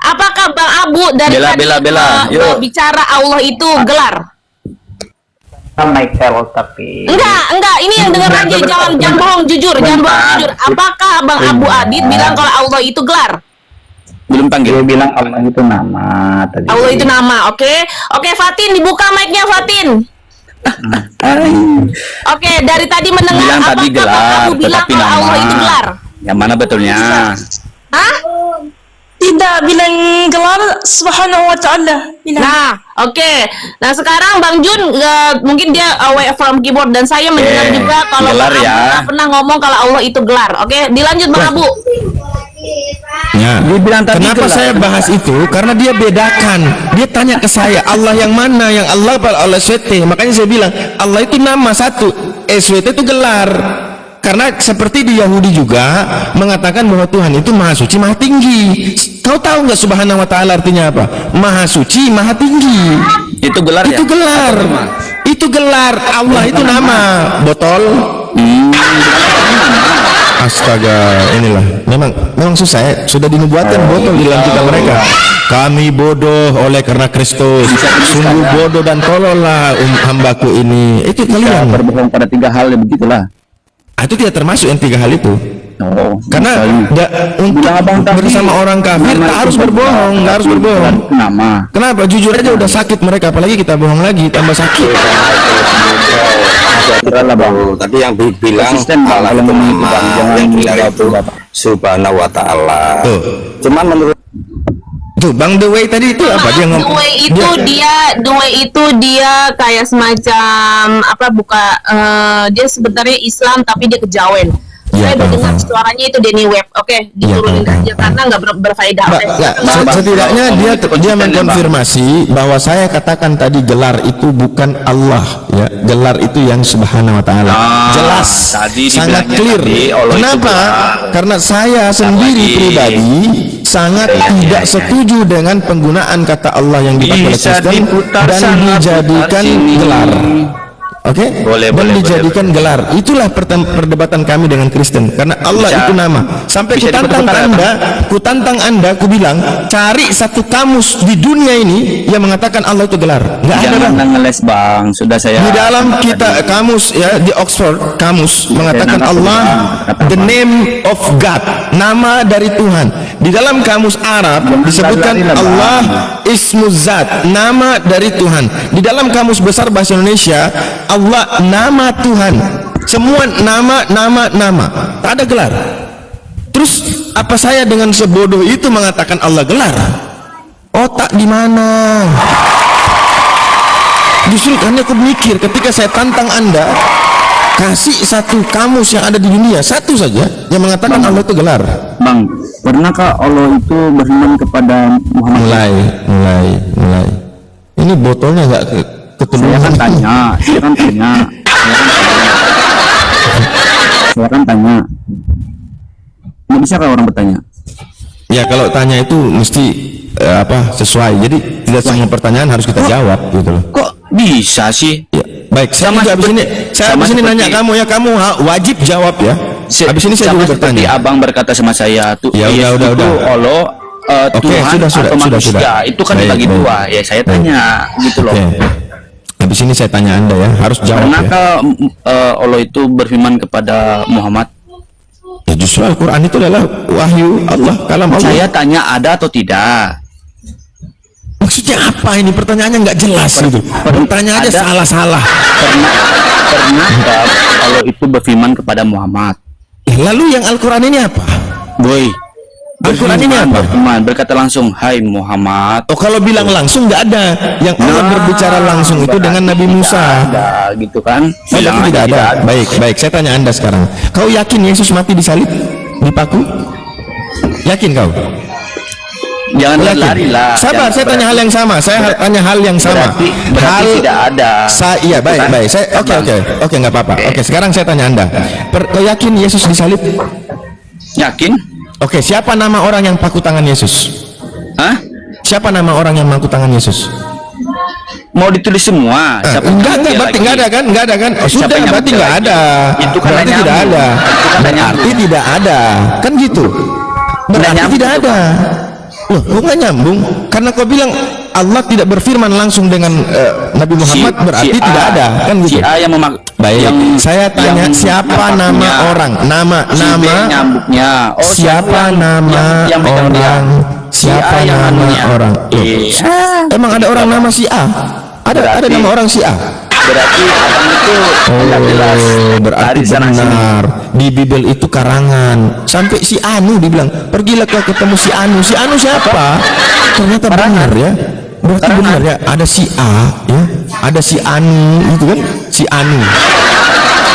apakah Bang Abu dari Bela, tadi bela, bela. Yuk. bicara Allah itu gelar? Michael tapi Enggak, ini yang denger aja, jangan bohong, jujur. Apakah Bang Abu Adit bilang kalau Allah itu gelar? Belum panggil. dia bilang Allah itu nama tadi. Allah itu nama, oke. Oke, Fatin, dibuka mic-nya Fatin. Oke, dari tadi mendengar Bilang apakah tadi gelar, kamu bilang tetapi kalau nama. Allah itu gelar? Yang mana betulnya? Hah? Tidak bilang gelar subhanahu wa ta'ala. Bilang. Nah, oke. Nah, sekarang Bang Jun mungkin dia away from keyboard dan saya mendengar juga kalau gelar Bang Abu ya. nggak pernah ngomong kalau Allah itu gelar. Oke, dilanjut Bang Abu. Ya. Dibilang tadi Kenapa gelar. saya bahas itu? Karena dia bedakan. Dia tanya ke saya, Allah yang mana? Yang Allah apa Allah SWT? Makanya saya bilang, Allah itu nama satu, SWT itu gelar. Karena seperti di Yahudi juga mengatakan bahwa Tuhan itu maha suci, maha tinggi. Kau tahu nggak subhanahu wa ta'ala artinya apa? Maha suci, maha tinggi. Itu gelar ya? Itu gelar. Itu gelar. Allah itu nama. Botol. Astaga, inilah. Memang susah ya. Sudah dinubuatkan botol di dalam kitab mereka. Kami bodoh oleh karena Kristus. Sungguh bodoh dan tolollah hambaku ini. Itu kalian. Berbohong pada 3 hal ya begitulah. Itu tidak termasuk yang 3 hal itu. Oh, Karena untuk Bilang abang tadi, bersama orang kafir nama tak itu harus berbohong, nggak harus berbohong. Nama. Kenapa? Jujur aja udah sakit mereka, apalagi kita bohong lagi tambah sakit. Lah Bang, tadi yang bilang Konsisten, Bang, Allah kalau itu ngomong itu, nama, Bang. Jangan yang benar dijawab itu Bapak. Subhanahu wa ta'ala. Tuh. Cuman menurut Tuh, Bang The Way tadi itu apa dia The way itu dia kayak semacam apa dia sebenarnya Islam tapi dia kejawen. Iya, Saya udah dengar paham. suaranya itu Denny Web. Oke, diturunin paham, aja paham. karena nggak berfaedah. Mbak, Oke. nggak, setidaknya dia mengkonfirmasi bahwa saya katakan tadi gelar itu bukan Allah, ya. Gelar itu yang Subhanahu wa taala. Jelas, tadi sangat dibilangnya clear. tadi Allah itu Kenapa? gelar. Karena saya sendiri lagi. pribadi sangat tidak setuju dengan penggunaan kata Allah yang dipakai oleh Bisa Kristen diputar dan sana, dijadikan putar sini. gelar. Oke, Boleh, dan boleh, dijadikan gelar. Itulah perdebatan kami dengan Kristen. Karena Allah Bisa. itu nama. Sampai Bisa kutantang diputar-putar, Anda, aku bilang, cari satu kamus di dunia ini yang mengatakan Allah itu gelar. Nggak ada, Jangan Bang. ngeles Bang, sudah saya Di dalam kita kamus ya di Oxford kamus mengatakan nangkap, Allah Bang. the name of God, nama dari Tuhan. Di dalam kamus Arab disebutkan lari-lari lah, Bang. Allah Ismuzat, nama dari Tuhan. Di dalam kamus besar bahasa Indonesia Allah nama Tuhan. Semua nama. Tak ada gelar. Terus apa saya dengan sebodoh itu mengatakan Allah gelar? Otak di mana? Justru karena aku mikir ketika saya tantang Anda, kasih satu kamus yang ada di dunia, satu saja yang mengatakan Allah itu gelar. Bang, pernahkah Allah itu berfirman kepada Muhammad? Mulai. Ini botolnya nggak ketemu. Saya kan tanya. Nggak bisa kalau orang bertanya. Ya kalau tanya itu mesti sesuai. Jadi tidak semua pertanyaan harus kita jawab gitu loh. Kok bisa sih? Ya, baik. Saya Sama juga habis ini, sama nanya seperti- kamu ya, kamu wajib jawab ya. Habis ini saya Sama juga seperti bertanya. abang berkata sama saya tuh. Ya, Yesus udah. itu Allah Oke, Tuhan sudah, atau manusia. sudah. Itu kan Baik, dibagi baik. dua. Ya saya tanya gitu loh. Oke. Habis ini saya tanya Anda ya, harus jawab ya. Pernahkah Allah itu berfirman kepada Muhammad? Ya justru Al-Quran itu adalah wahyu Allah, kalam Allah. Saya tanya ada atau tidak? Maksudnya apa ini? Pertanyaannya nggak jelas gitu. Bertanya aja ada. salah-salah. Pernahkah Allah itu berfirman kepada Muhammad? Lalu yang Al-Quran ini apa? Boy, Al-Quran ini apa? berfirman, berkata langsung, hai Muhammad. Oh kalau bilang langsung nggak ada. Yang Allah berbicara langsung itu dengan Nabi Musa. Ada gitu kan? Oh, Bilang berarti aja tidak ada. Baik. Saya tanya Anda sekarang. Kau yakin Yesus mati disalib, dipaku? Yakin kau? Jangan Yakin? lari lah. Sabar, saya tanya hal yang sama. Saya tanya hal yang sama. Berarti tidak ada. Iya, Bukan? baik. Oke, nggak apa-apa. Oke, sekarang saya tanya Anda. Kau yakin Yesus disalib? Yakin? Oke, siapa nama orang yang paku tangan Yesus? Hah? Siapa nama orang yang paku tangan Yesus? Mau ditulis semua? Enggak, yang berarti lagi? nggak ada kan? Nggak ada kan? Oh, Siapa sudah, yang berarti nyambung nggak lagi? ada. Itu kan Berarti nggak tidak nyambung. ada. Itu kan nggak Berarti nyambung. tidak ada. Kan gitu. Berarti nyambung tidak itu, ada. Loh, kok nggak nyambung? Karena kau bilang Allah tidak berfirman langsung dengan Nabi Muhammad, berarti si A. tidak ada. Kan gitu. Si A yang Baik, saya tanya yang siapa nama nampaknya. orang? Nama Si B nyambuknya. Oh, siapa nama yang pegang dia. orang? Si Siapa A yang nama anunya. orang? Loh, Iya. emang ada orang nama si A? Ada Berarti- nama orang si A? berarti abang itu tidak jelas. Berarti Dari sana sini. benar. Di Bible itu karangan. Sampai si Anu dibilang, pergilah kau ketemu si Anu. Si Anu siapa? Ternyata benar ya. Berarti benar ya. Ada si A, ya. Ada si Anu, itu kan? Si Anu.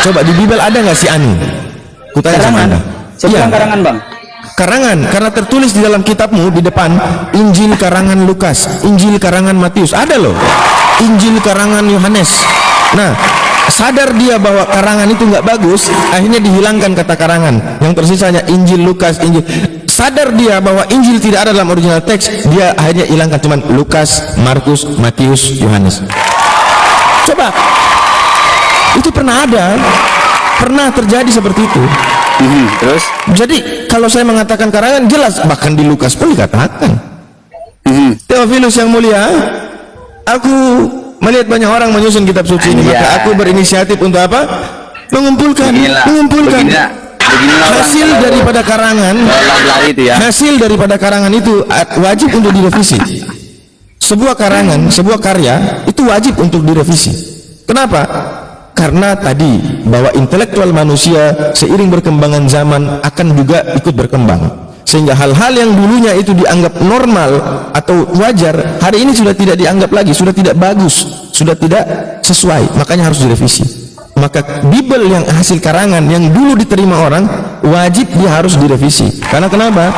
Coba di Bible ada nggak si Anu? Kutanya sama Karangan. Anda. Saya bilang karangan, Bang. Karangan, karena tertulis di dalam kitabmu di depan Injil karangan Lukas, Injil karangan Matius, ada loh. Injil karangan Yohanes. Nah, sadar dia bahwa karangan itu nggak bagus, akhirnya dihilangkan kata karangan. Yang tersisanya Injil Lukas, Injil. Sadar dia bahwa Injil tidak ada dalam original teks, dia akhirnya hilangkan cuman Lukas, Markus, Matius, Yohanes. Coba, itu pernah ada, pernah terjadi seperti itu. Terus? Jadi kalau saya mengatakan karangan jelas, bahkan di Lukas pun dikatakan. Theophilus yang mulia, aku melihat banyak orang menyusun kitab suci ini, maka aku berinisiatif untuk apa? Mengumpulkan Beginilah hasil orang daripada karangan. lari itu ya. Hasil daripada karangan itu wajib untuk direvisi. Sebuah karangan, sebuah karya itu wajib untuk direvisi. Kenapa? Karena tadi bahwa intelektual manusia seiring berkembangan zaman akan juga ikut berkembang, sehingga hal-hal yang dulunya itu dianggap normal atau wajar hari ini sudah tidak dianggap lagi, sudah tidak bagus, sudah tidak sesuai, makanya harus direvisi. Maka Bible yang hasil karangan yang dulu diterima orang wajib dia harus direvisi. Karena kenapa?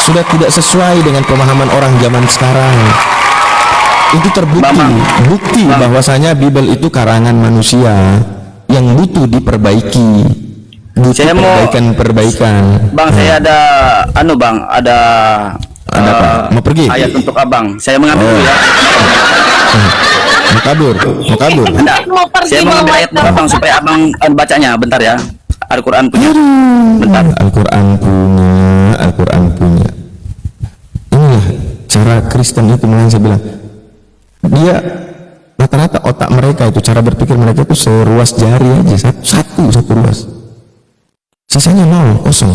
Sudah tidak sesuai dengan pemahaman orang zaman sekarang. Itu terbukti, bukti bahwasanya Bible itu karangan manusia yang butuh diperbaiki, butuh Saya mau- perbaikan. Bang, saya ada Bang, ada apa? Mau pergi? ayat untuk abang. Saya mengambil dulu ya. Mau kabur, mau kabur. Enggak. Mau pergi, Saya mengambil mau ayat untuk abang supaya abang bacanya bentar ya. Al-Qur'an punya. Bentar. Al-Quran punya, Al-Quran punya. Inilah cara Kristen itu, makanya saya bilang dia rata-rata otak mereka itu, cara berpikir mereka itu seruas jari aja, satu ruas, sisanya nol, kosong.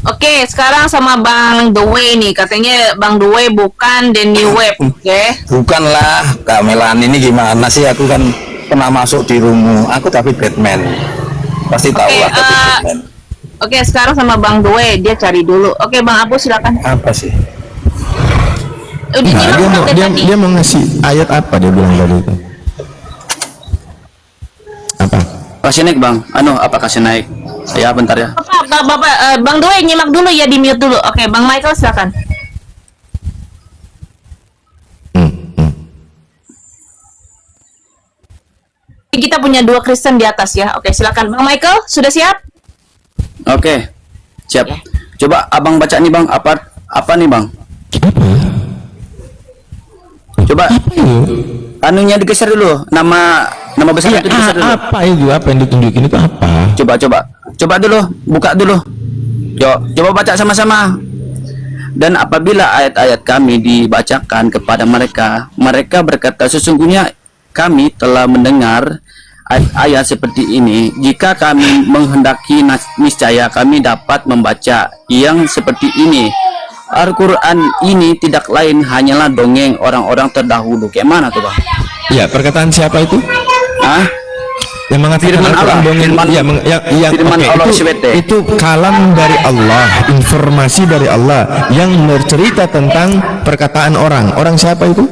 Oke, sekarang sama Bang Dewe nih. Katanya Bang Dewe bukan Danny Webb, oke? Bukanlah, Kak Melani ini gimana sih? Aku kan pernah masuk di Rungu. Aku David Batman. Pasti tahu lah David Batman. Oke, sekarang sama Bang Dewe, dia cari dulu. Oke, Bang Abu silakan. Apa sih? Udah Nah, nyimak dia, belum dari tadi? dia mau ngasih ayat apa, dia bilang tadi itu apa? Kasih naik, Bang. Apa kasih naik? Ya, bentar ya. Bapak, Bang Dewe nyimak dulu ya, di mute dulu. Oke, Bang Michael silakan. Kita punya 2 Kristen di atas ya. Oke, silakan Bang Michael, sudah siap? Oke. Siap. Coba abang baca nih, Bang. Apa nih, Bang? Coba anunya digeser dulu. Nama besar itu digeser dulu. Apa itu? Apa yang ditunjukin itu apa? Coba dulu, buka dulu. Coba baca sama-sama. Dan apabila ayat-ayat kami dibacakan kepada mereka, mereka berkata, sesungguhnya kami telah mendengar ayat-ayat seperti ini. Jika kami menghendaki, niscaya kami dapat membaca yang seperti ini. Al-Quran ini tidak lain hanyalah dongeng orang-orang terdahulu. Kayak mana tuh, Bang? Ya, perkataan siapa itu? Hah? Yang mengatakan Firman Al-Quran Allah. dongeng, yang Firman oke, Allah itu, SWT. itu kalam dari Allah, informasi dari Allah yang bercerita tentang perkataan orang. Orang siapa itu?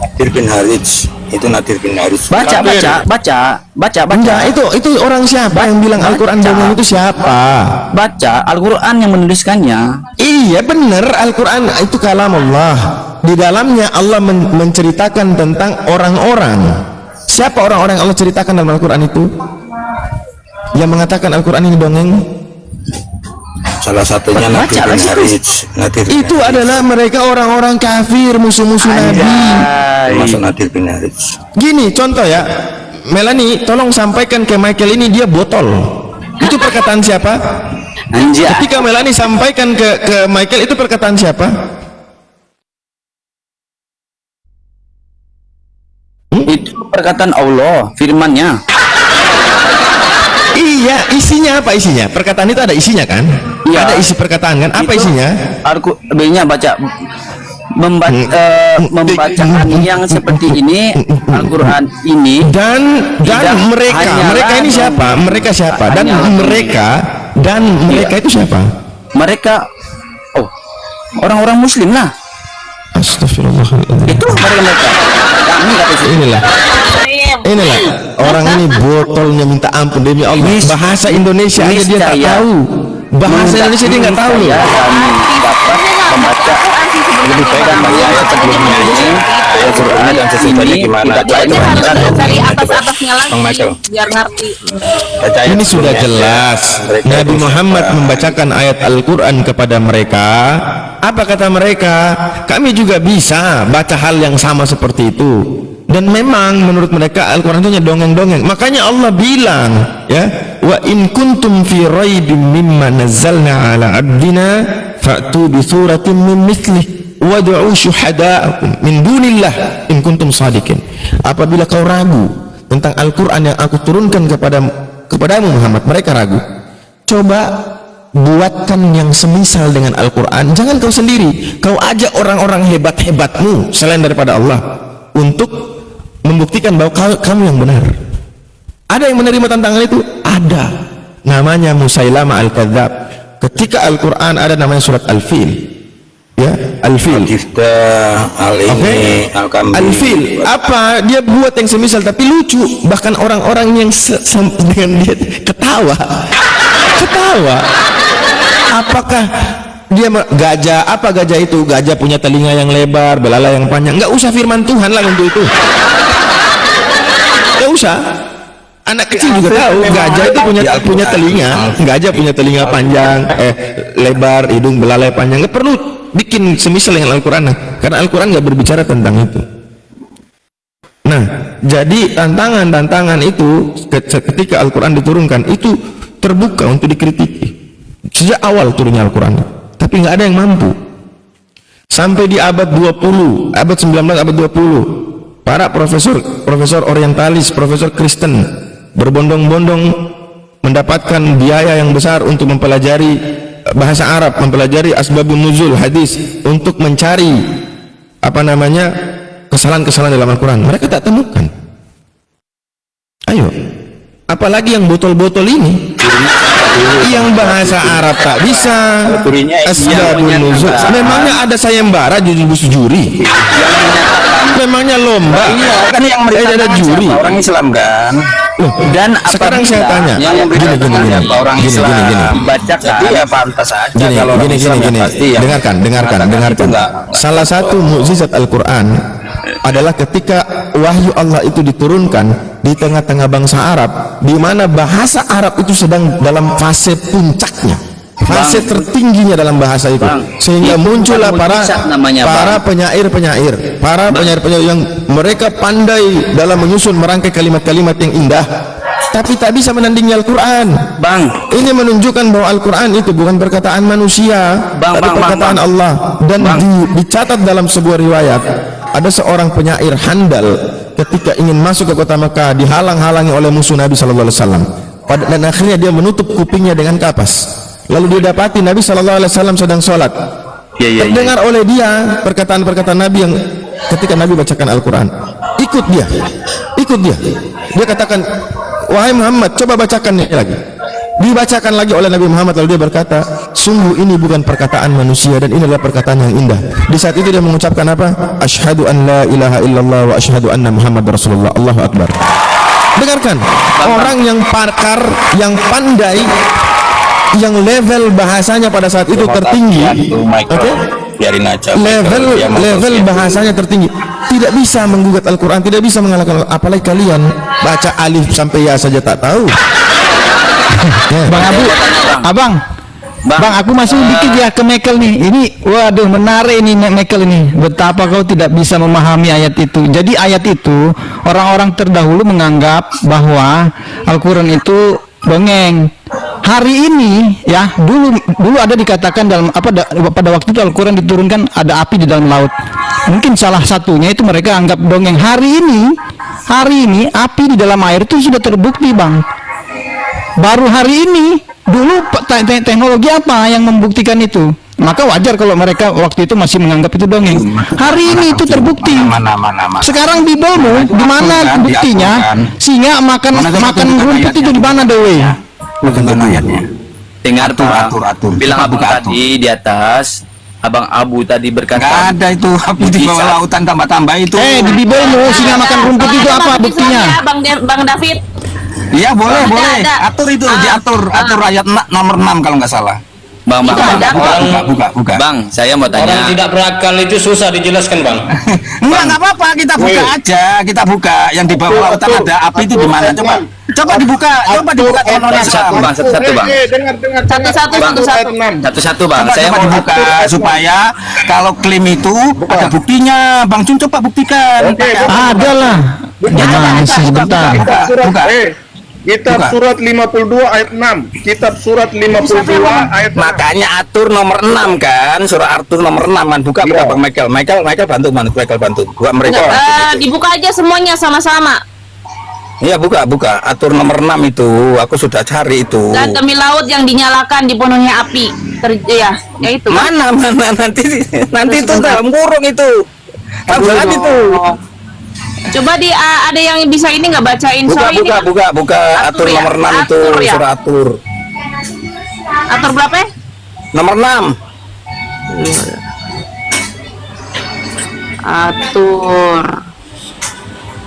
Nadir bin Harits. Itu Nadir bin Harits. Baca. Enggak, itu orang siapa yang bilang Al-Quran dongeng itu siapa? Baca Al-Quran yang menuliskannya. Iya benar, Al-Quran itu kalam Allah. Di dalamnya Allah menceritakan tentang orang-orang. Siapa orang-orang yang Allah ceritakan dalam Al-Quran itu? Yang mengatakan Al-Quran ini dongeng? Salah satunya Nadir bin Harits. Itu adalah mereka orang-orang kafir, musuh-musuh Nabi. Masuk Nadir bin Harits. Gini contoh ya, Melanie tolong sampaikan ke Michael ini dia botol. Itu perkataan siapa? Anjir. Ketika Melanie sampaikan ke Michael, itu perkataan siapa? Itu perkataan Allah, firman-Nya. Iya, isinya apa isinya? Perkataan itu ada isinya kan? Iya. Ada isi perkataan kan? Apa Itu isinya? B-nya baca membacakan yang seperti ini Al-Quran ini Dan Tidak hanyalah mereka ini siapa? Mereka siapa? Dan mereka itu siapa? mereka orang-orang muslim lah. Astagfirullahaladzim. Itu mereka kami kata sih. Inilah orang ini botolnya minta ampun demi Allah. Bahasa Indonesia aja dia tak Niscaya. tahu. Bahasa Indonesia dia nggak tahu loh. Kami dapat membaca lebih baik dan banyak ayat sebelumnya ini Al-Quran dan sesudahnya gimana Cari atas-atasnya lagi Bang Michael. biar ngerti. Ini sudah jelas. Nabi Muhammad membacakan ayat Al-Quran kepada mereka. Apa kata mereka? Kami juga bisa baca hal yang sama seperti itu. Dan memang menurut mereka Al-Quran itu hanya dongeng-dongeng. Makanya Allah bilang, ya, wa in kuntum fi raibin mimma nazzalna ala abdina fa'tu bi suratin min mithlih wad'u syuhada'akum min dunillah in kuntum sadiqin. Apabila kau ragu tentang Al-Quran yang aku turunkan kepadamu Muhammad, mereka ragu, coba buatkan yang semisal dengan Al-Quran. Jangan kau sendiri, kau ajak orang-orang hebat-hebatmu selain daripada Allah untuk membuktikan bahwa kamu yang benar. Ada yang menerima tantangan itu? Ada. Namanya Musailama Al-Kadzab. Ketika Al-Quran ada namanya surat Al-Fil, ya, Al-Fil. Al-Fil. Apa? Dia buat yang semisal tapi lucu. Bahkan orang-orang yang dengan dia ketawa. Apakah dia gajah? Apa gajah itu? Gajah punya telinga yang lebar, belalai yang panjang. Nggak usah firman Tuhan lah untuk itu. Nggak usah. Anak kecil juga tahu gajah itu punya telinga. Gajah punya telinga panjang, lebar, hidung belalai panjang. Nggak perlu bikin semisal dengan Al-Quran, karena Al-Quran nggak berbicara tentang itu. Nah, jadi tantangan itu ketika Al-Quran diturunkan itu terbuka untuk dikritiki sejak awal turunnya Al-Quran, tapi nggak ada yang mampu. Sampai di abad 20, abad 19, abad 20, para profesor orientalis, profesor Kristen berbondong-bondong mendapatkan biaya yang besar untuk mempelajari bahasa Arab, mempelajari asbabun nuzul hadis, untuk mencari kesalahan-kesalahan dalam Al-Quran. Mereka tak temukan. Ayo, apalagi yang botol-botol ini yang bahasa Arab tak bisa, asbabun nuzul. Memangnya ada sayembara juri? Memangnya lomba? Kan yang mereka ada juri. Orang Islam kan. Dan Sekarang saya tanya, yang gini, orang Islam bacakan jadi ya pantas aja kalau orang Islam gini. pasti yang Dengarkan. Salah satu mukjizat Al-Quran adalah ketika wahyu Allah itu diturunkan di tengah-tengah bangsa Arab, di mana bahasa Arab itu sedang dalam fase puncaknya, fase tertingginya dalam bahasa itu, sehingga muncullah para penyair yang mereka pandai dalam menyusun merangkai kalimat-kalimat yang indah, tapi tak bisa menandingi Al-Quran. Ini menunjukkan bahwa Al-Quran itu bukan perkataan manusia, tapi perkataan Allah. Dan dicatat dalam sebuah riwayat, ada seorang penyair handal ketika ingin masuk ke kota Mekah dihalang-halangi oleh musuh Nabi Sallallahu Alaihi Wasallam, dan akhirnya dia menutup kupingnya dengan kapas. Lalu dia dapati Nabi Sallallahu Alaihi Wasallam sedang sholat. Terdengar oleh dia perkataan-perkataan Nabi yang ketika Nabi bacakan Al-Quran. Ikut dia. Dia katakan, wahai Muhammad, coba bacakan ini lagi. Dibacakan lagi oleh Nabi Muhammad, lalu dia berkata, sungguh ini bukan perkataan manusia dan ini adalah perkataan yang indah. Di saat itu dia mengucapkan apa? Asyhadu an la ilaha illallah wa asyhadu anna Muhammad Rasulullah. Allahu Akbar. Dengarkan, orang yang pakar, yang pandai, yang level bahasanya pada saat itu tertinggi, biarin aja. Level bahasanya tertinggi, tidak bisa menggugat Al-Quran, tidak bisa mengalahkan. Apalagi kalian baca alif sampai ya saja tak tahu. Bang, aku masuk dikit ya ke Michael nih. Ini, waduh, menarik ini Michael ini. Betapa kau tidak bisa memahami ayat itu. Jadi ayat itu orang-orang terdahulu menganggap bahwa Al-Quran itu dongeng. Hari ini ya, dulu ada dikatakan dalam pada waktu itu Al-Quran diturunkan ada api di dalam laut. Mungkin salah satunya itu mereka anggap dongeng. Hari ini api di dalam air itu sudah terbukti, Bang. baru hari ini. Dulu teknologi apa yang membuktikan itu? Maka wajar kalau mereka waktu itu masih menganggap itu dongeng. Hari ini itu terbukti. Sekarang Biblemu di mana buktinya? Sehingga makan rumput itu di mana, Dewe? Dengar Atur. bilang abang tadi di atas, abang Abu tadi berkata. Nggak ada itu api di bawah lautan tambah-tambah itu. Di Biblemu singa makan rumput itu apa buktinya? Bang David. Iya boleh. Ada. Atur itu diatur ayat nomor 6 kalau nggak salah. Bang, Buka. Bang, saya mau tanya. Orang tidak berakal itu susah dijelaskan, Bang. Enggak apa-apa, kita buka aja, kita buka. Yang di bawah lautan ada api itu di mana? Coba dibuka kronologisnya. Satu, Bang. Satu, Bang. Saya Coba mau dibuka supaya kalau klaim itu ada buktinya. Bang Jun coba buktikan. Ada lah. Jangan sebentar. Buka. Kitab surat 52 ayat 6. Kitab surat 52 ayat 6. Makanya atur nomor 6 kan, surah atur nomor 6 kan. Buka Bang Michael bantu. Buka mereka. Dibuka aja semuanya sama-sama. Iya buka. Atur nomor 6 itu, aku sudah cari itu. Dan demi laut yang dinyalakan dipenuhi api. Ya itu. Mana nanti itu dalam kurung itu. Tambahan itu. Coba ada yang bisa ini nggak bacain Buka atur ya? nomor 6 itu, Atur ya? surah atur. Atur berapa? Ya? Nomor 6. Atur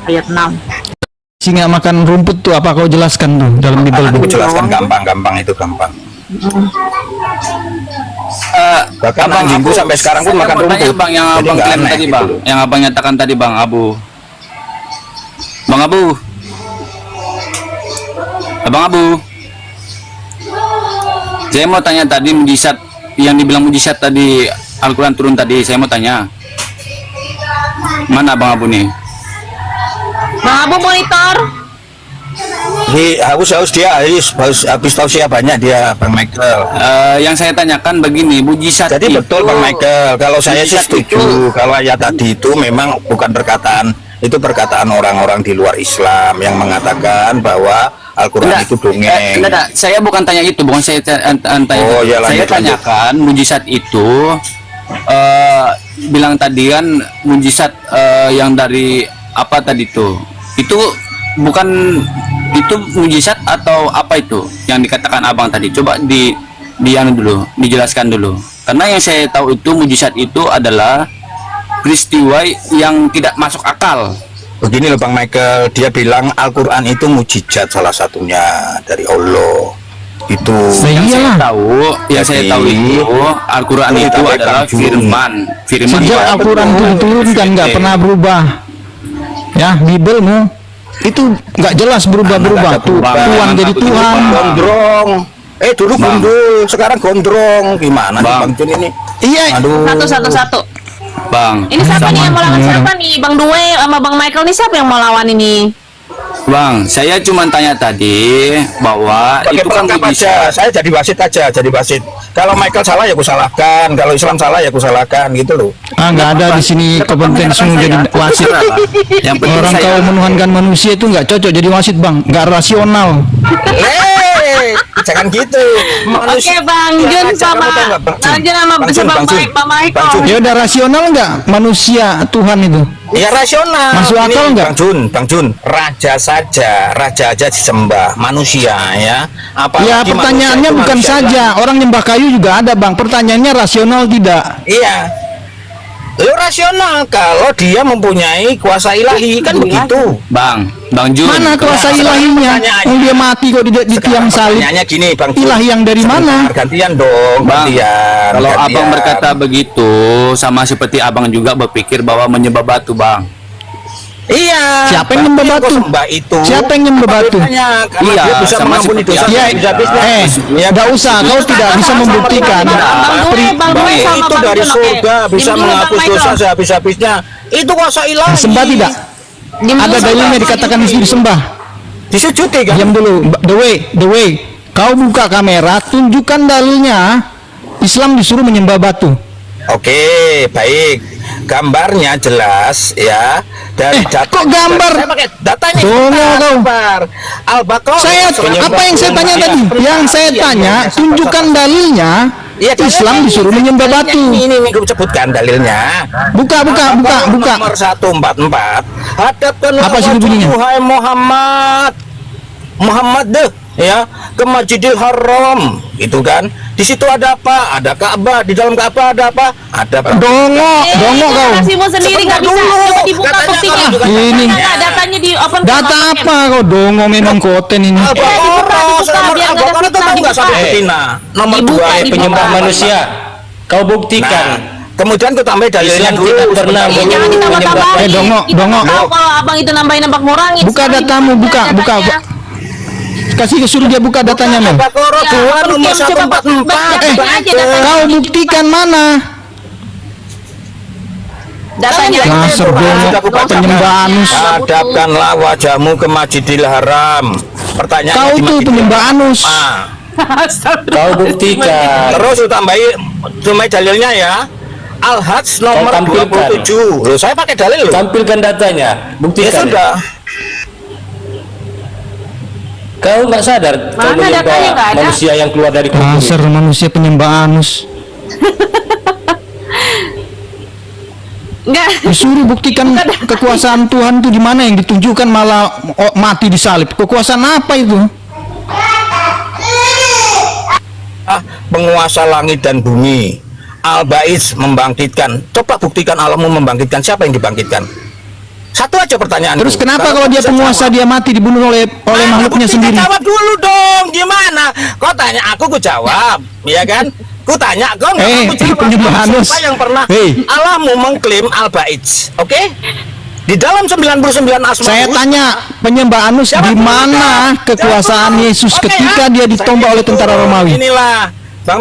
ayat 6. Singa makan rumput tuh apa kau jelaskan tuh dalam Bible? Aku jelaskan gampang. Bahkan anjingku sampai sekarang pun makan rumput. Bang, yang Jadi abang nggak klaim aneh tadi, gitu Bang. loh. Yang abang nyatakan tadi, Bang Abu. Bang Abu. Saya mau tanya tadi mujizat yang dibilang mujizat tadi Al-Quran turun tadi. Saya mau tanya. Mana Bang Abu nih? Bang Abu monitor. Dia habis tausiah banyak dia Bang Michael. Yang saya tanyakan begini, mujizat Jadi itu, betul Bang Michael, kalau saya sih mujizat setuju itu- kalau ayat tadi itu memang bukan perkataan, itu perkataan orang-orang di luar Islam yang mengatakan bahwa Al-Quran itu dongeng. Enggak, saya bukan tanya itu, bukan saya tanya. Oh, ya, Saya lanjut. tanyakan mujizat itu bilang tadi kan mujizat yang dari apa tadi tuh? Itu bukan itu mujizat atau apa itu yang dikatakan abang tadi? Coba dijelaskan dulu. Karena yang saya tahu itu mujizat itu adalah peristiwa yang tidak masuk akal. Begini loh Bang Michael, dia bilang Al-Quran itu mujizat salah satunya dari Allah. Itu Yang saya Iyalah. tahu, saya tahu itu Al-Quran Itu itu kita adalah pegang firman Sejak Tuhan. Al-Quran itu diturunkan nggak pernah berubah. Ya, Biblemu itu nggak jelas berubah-berubah. Tuh, Tuhan jadi Tuhan. gondrong. Dulu gundul, sekarang gondrong. Gimana sih Bang. Bang Jun ini? Iya. Aduh. Satu. Bang, Ini siapa nih yang mau lawan siapa nih? Bang Due sama Bang Michael nih siapa yang mau lawan ini? Bang, saya cuma tanya tadi bahwa Pakai itu kan pelengkap aja, mujizat. saya jadi wasit aja, jadi wasit. Kalau Michael salah ya aku salahkan, kalau Islam salah ya aku salahkan, gitu loh. Nggak ada di sini kompetensimu jadi wasit. Yang penting Orang saya kau menuhankan manusia itu nggak cocok jadi wasit, Bang. Nggak rasional. Jangan gitu. Oke, Bang Jun sama Bang Jun sama Bang Michael. Ya udah rasional nggak manusia Tuhan itu? Ya rasional. Masuk Ini, akal nggak? Bang Jun, raja aja disembah manusia ya. Apalagi Ya pertanyaannya manusia itu bukan manusia saja orang nyembah kayu juga ada, Bang. Pertanyaannya rasional tidak? Iya. Lo rasional kalau dia mempunyai kuasa ilahi kan begitu. Bang Jun. Mana kuasa ilahinya? Oh, dia mati kok di tiang salib. Pertanyaannya gini, Bang Jun. Ilahi yang dari mana? Gantian dong, Bang, gantian. kalau gantian. abang berkata begitu, sama seperti abang juga berpikir bahwa menyembah batu, Bang. Iya. Siapa yang nyembah batu? Sembah itu. Siapa yang nyembah batu? Karena Iya, dia bisa sama mengampuni seperti dosa. Ya, Ya, nggak usah. Kau tidak bisa membuktikan. Bang Due sama itu Bang dari Jun, surga oke. bisa Diam dulu, Bang menghapus dosa Michael. sehabis-habisnya. Itu kuasa ilahi. Disembah tidak? Diam dulu, Ada sama dalilnya Bang dikatakan Jun. disembah. Disujudi kan? Diam dulu. The way. Kau buka kamera, tunjukkan dalilnya. Islam disuruh menyembah batu. Oke, baik. gambarnya jelas ya dari data. Kok gambar? Saya pakai datanya. Gambar. Al-Baqarah. Saya apa yang saya tanya tadi? Yang saya tanya, tunjukkan dalilnya. Islam disuruh menyembah batu. Ini gue sebutkan dalilnya. Buka. Nomor 144. Hadapkanlah Apa sih bunyinya? wajah Muhammad deh ya ke Masjidil Haram gitu kan. Di situ ada apa? Ada Ka'bah. Di dalam Ka'bah ada apa? Ada Dongok kau. Narasimu sendiri nggak bisa. Coba dibuka buktinya. Ini Datanya di open. data apa kau? Dongo memang konten ini. Al-Baqarah itu tahu nggak sampai betina. Nomor 2 Penyembah manusia. Kau buktikan. Kemudian kita tambah dalilnya Islam dulu. tidak pernah Jangan ditambah-tambahin. Dongok. Tahu kalau abang itu nambahin nampak ngurangin. Buka datamu, buka. Kasih suruh dia buka datanya, Mel. Al-Baqarah 2 nomor 144. Kau buktikan mana? Datanya. Dasar dongo penyembah anus. Hadapkanlah wajahmu ke Masjidil Haram. Pertanyaan Kau tuh penyembah anus. Kau buktikan. Terus tambahin dalilnya ya. Al-Hajj nomor Kau tampilkan. 27. Loh, saya pakai dalil loh. Tampilkan datanya. Ya Buktikan. sudah. Kau nggak sadar kau Mana datanya nggak menyembah ada? manusia yang keluar dari kubur. Dasar manusia penyembah anus. Enggak. Disuruh buktikan kekuasaan Tuhan itu di mana, yang ditunjukkan malah mati disalib. Kekuasaan apa itu? Penguasa langit dan bumi. Al-Ba'is membangkitkan. Coba buktikan Allahmu membangkitkan. Siapa yang dibangkitkan? Satu aja pertanyaan. Terus kenapa kalau dia penguasa dia mati dibunuh oleh makhluknya sendiri? Jawab dulu dong. Gimana? Kau tanya aku jawab, ya kan? Ku tanya kau nggak aku jawab. Penyembah anus. Siapa yang pernah Hei. Allahmu mengklaim Al-Ba'is? Oke? Di dalam 99 asma. Saya tanya, penyembah anus di mana kekuasaan Yesus ketika dia ditombak oleh tentara Romawi? Inilah Bang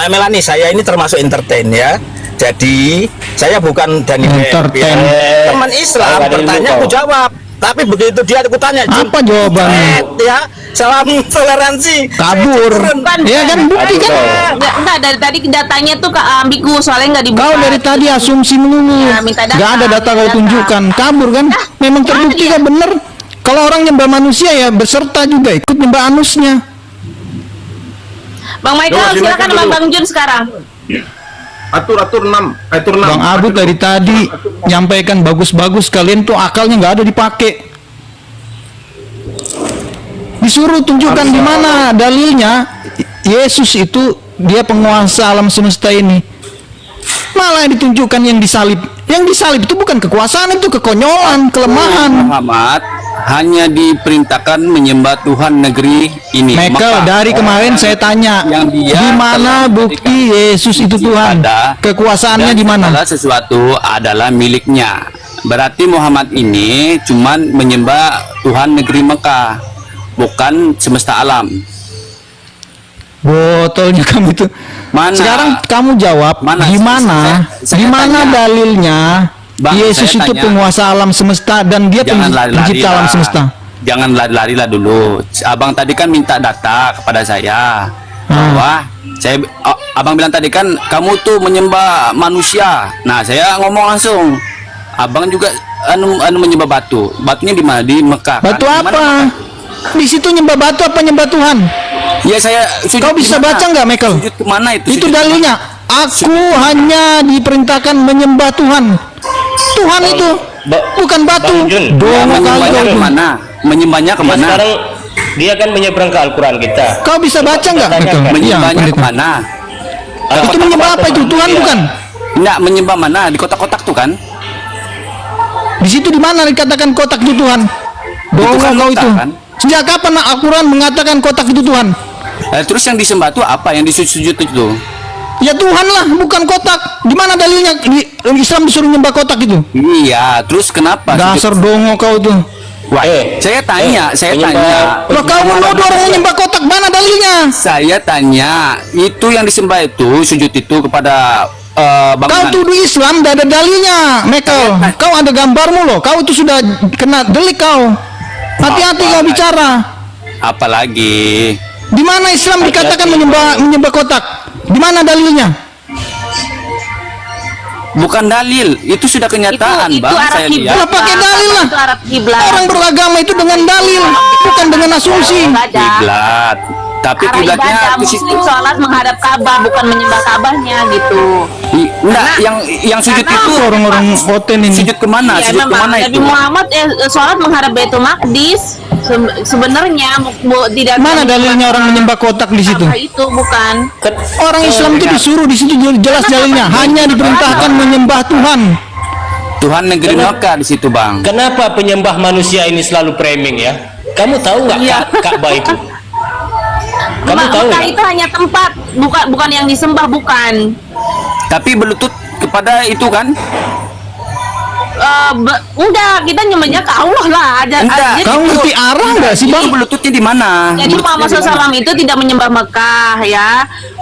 Melani, saya ini termasuk entertain ya. Jadi saya bukan Dani Entertain. teman Islam bertanya aku jawab. Tapi begitu dia aku tanya Apa jawabannya? ya, salam toleransi. Kabur. Ya kan, bukti kan? Enggak, dari tadi datanya tuh ambigu soalnya nggak dibuka. Kau dari tadi asumsi melulu. Ya, minta data, Gak ada data kau minta tunjukkan. Kabur kan? Memang terbukti kan bener. Kalau orang nyembah manusia ya berserta juga ikut nyembah anusnya. Bang Michael, silakan Bang Jun sekarang. Atur 6. Bang Abu dari tadi nyampaikan bagus-bagus, kalian tuh akalnya nggak ada dipakai. Disuruh tunjukkan di mana dalilnya Yesus itu dia penguasa alam semesta ini. Malah yang ditunjukkan yang disalib. Yang disalib itu bukan kekuasaan, itu kekonyolan, kelemahan. Muhammad hanya diperintahkan menyembah Tuhan negeri ini. Michael, dari kemarin saya tanya, di mana bukti Yesus itu Tuhan? Kekuasaannya di mana? Segala sesuatu adalah miliknya. Berarti Muhammad ini cuman menyembah Tuhan negeri Mekah, bukan semesta alam. Botolnya kamu itu. Mana? Sekarang kamu jawab, di mana? Di mana dalilnya Bang, Yesus saya itu tanya. penguasa alam semesta dan dia Jangan lari-lari pencipta alam lah. semesta? Jangan lari-lari lah dulu. Abang tadi kan minta data kepada saya bahwa abang bilang tadi kan kamu tuh menyembah manusia. Nah, saya ngomong langsung. Abang juga menyembah batu. Batunya di mana? Di Mekah. Batu kan? Di mana apa? Mekah? Di situ nyembah batu apa nyembah Tuhan? Ya saya Kau bisa baca nggak, Michael? Sujud kemana itu? Itu Sujud dalilnya. Aku hanya diperintahkan menyembah Tuhan. Tuhan itu bukan batu. Dongo kali menyembahnya kau itu. kemana? Menyembahnya kemana? Sekarang dia kan menyeberang ke Al-Quran kita. Kau bisa baca nggak? Michael? Menyembahnya Iya, kemana? itu menyembah apa itu? Tuhan bukan? Enggak, menyembah mana? Di kotak-kotak tuh kan? Di situ di mana dikatakan kotak itu Tuhan? Dongo kan kau kotak, itu. kan? Sejak kapan Al-Quran mengatakan kotak itu Tuhan? Terus yang disembah tuh apa? Yang disujud itu? Ya Tuhan lah, bukan kotak. Di mana dalilnya Islam disuruh nyembah kotak itu? Iya, terus kenapa? Dasar dongo kau tuh. Wah, saya tanya. Loh, kau menuduh orang yang nyembah kotak, mana dalilnya? Saya tanya, itu yang disembah itu, sujud itu kepada Kau bangunan. tuduh Islam, tidak ada dalilnya, Michael. Kau ada gambarmu loh. Kau itu sudah kena delik kau. Hati-hati kau bicara. Apalagi? Di mana Islam dikatakan menyembah kotak? Di mana dalilnya? Bukan dalil, itu sudah kenyataan, itu Bang. arah Saya kiblat. lihat. Lah pakai dalil lah. Itu arah kiblat. Orang beragama itu dengan dalil, bukan dengan asumsi. Kiblat. Tapi Arah kiblatnya ibadah ke situ. Muslim sholat menghadap Ka'bah, bukan menyembah Ka'bahnya gitu. Enggak, yang sujud karena- itu Orang-orang hotel ini. sujud kemana? Iya, Sujud memang kemana Nabi itu? Muhammad sholat menghadap Baitul Maqdis. Sebenarnya tidak Mana dalilnya orang menyembah kotak di situ? Ka'bah itu bukan. Orang Islam itu disuruh di situ jelas dalilnya, hanya diperintahkan menyembah Tuhan. Tuhan negeri Mekah di situ, Bang. Kenapa penyembah manusia ini selalu framing ya? Kamu tahu nggak Iya. Ka'bah itu? Kamu tahu Mekah nggak? itu hanya tempat, bukan yang disembah, bukan. Tapi berlutut kepada itu kan? Enggak, kita nyembahnya ke Allah lah. Enggak. Jadi- Kau ngerti arah nggak sih, Bang? Itu berlututnya di mana? Jadi Muhammad SAW itu tidak menyembah Mekah ya.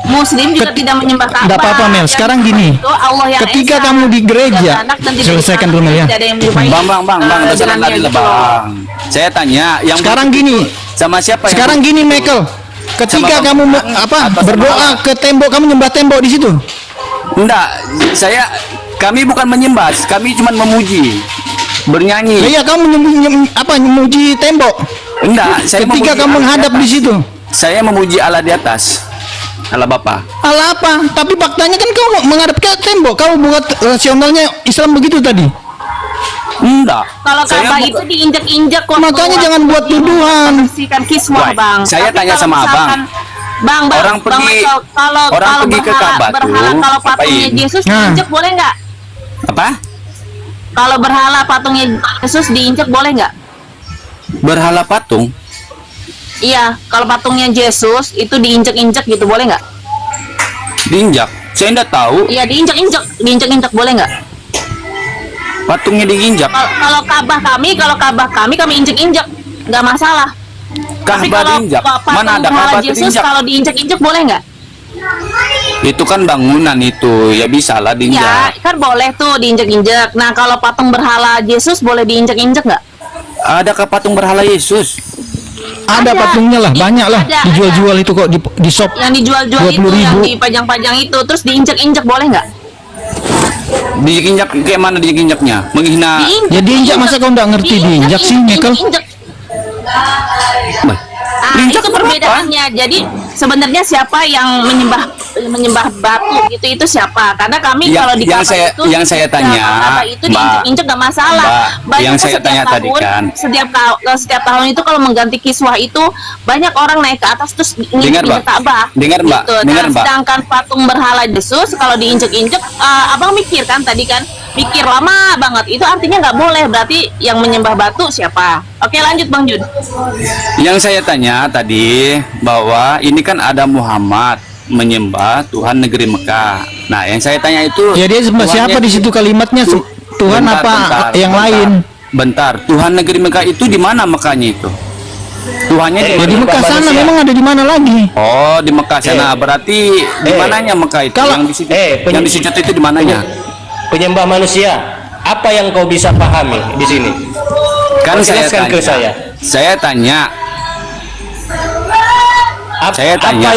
Muslim juga tidak menyembah Ka'bah. Nggak apa-apa, Mel. Yang Sekarang gini, itu Allah yang ketika Esa, kamu di gereja, tidak anak dan tidak selesaikan anak, dulu, Mel, ya. tidak ada yang menyerupai, Bang, udah jalan jalannya lari lah, gitu loh. Bang. Saya tanya, yang Sekarang gini, sama siapa? yang sekarang gini, Michael. Ketika Sama kamu Bang, atau sama berdoa Allah? ke tembok, kamu nyembah tembok di situ. Enggak, kami bukan menyembah, kami cuma memuji, bernyanyi. Lah iya, kamu memuji tembok. Enggak, saya Ketika memuji kamu Allah menghadap di di atas. situ. Saya memuji Allah di atas, Allah Bapa. Alah apa? Tapi faktanya kan kamu menghadap ke tembok. Kamu buat rasionalnya Islam begitu tadi. Enggak. Kalau Saya Ka'bah bukan- itu diinjak-injak waktu Makanya jangan buat tuduhan. Bersihkan kiswah, Wah, Bang. saya Tapi tanya kalau sama misalkan- Bang, Orang Bang pergi- Michael, kalau orang kalau pergi ke berhala, Ka'bah tuh, kalau patungnya ngapain? Yesus Nah. diinjak boleh nggak? Apa? Kalau berhala patungnya Yesus diinjak boleh nggak? Berhala patung? Iya, kalau patungnya Yesus itu diinjak-injak gitu boleh nggak? Diinjak? Saya enggak tahu. Iya, diinjak-injak boleh nggak? Patungnya diinjak. Kalau Ka'bah kami injek-injek, nggak masalah. Tapi Ka'bah kalau diinjak. patung Mana ada berhala Ka'bah Yesus diinjak? kalau diinjek-injek boleh nggak? Itu kan bangunan itu, ya bisa lah Ya, diinjak. kan boleh tuh diinjek-injek. Nah, kalau patung berhala Yesus boleh diinjek-injek nggak? Adakah patung berhala Yesus? Ada patungnya lah, banyak lah. Ada, Dijual-jual itu kok di shop. Yang dijual-jual itu, 20.000. yang dipajang-pajang itu, terus diinjek-injek boleh nggak? Diinjak kayak mana diinjaknya? Menghina. Ya diinjak, masa kau nggak ngerti diinjak sih, Michael? Nah, itu perbedaannya. Jadi sebenarnya siapa yang menyembah batu itu siapa? Karena kami kalau di yang Ka'bah itu yang saya tanya, Ka'bah itu Mbak, diinjek-injek nggak masalah. Mbak, yang kok saya setiap tanya tahun, tadi kan. Setiap tahun itu kalau mengganti kiswah itu banyak orang naik ke atas terus Dengar, nginjek Mbak. Ka'bah. Dengar, Mbak. Gitu. Dengar, Nah, Mbak. sedangkan patung berhala Yesus kalau diinjek-injek, abang mikir kan tadi kan, mikir lama banget. Itu artinya nggak boleh. Berarti yang menyembah batu siapa? Oke, lanjut Bang Jun. Yang saya tanya tadi bahwa ini kan ada Muhammad menyembah Tuhan negeri Mekah. Nah, yang saya tanya itu Ya dia sembah Tuhannya- siapa di situ kalimatnya? Tuhan Bentar, apa yang lain? Bentar, Tuhan negeri Mekah itu di mana Mekahnya itu? Tuhannya di Ya di mana? Mekah sana, memang ada di mana lagi? Oh, di Mekah sana. Berarti di mananya Mekah itu? Kalau- yang di sujud itu di mananya? Penyembah manusia, apa yang kau bisa pahami di sini? Kan Kau saya jelaskan tanya. ke saya. Saya tanya. Saya tanya.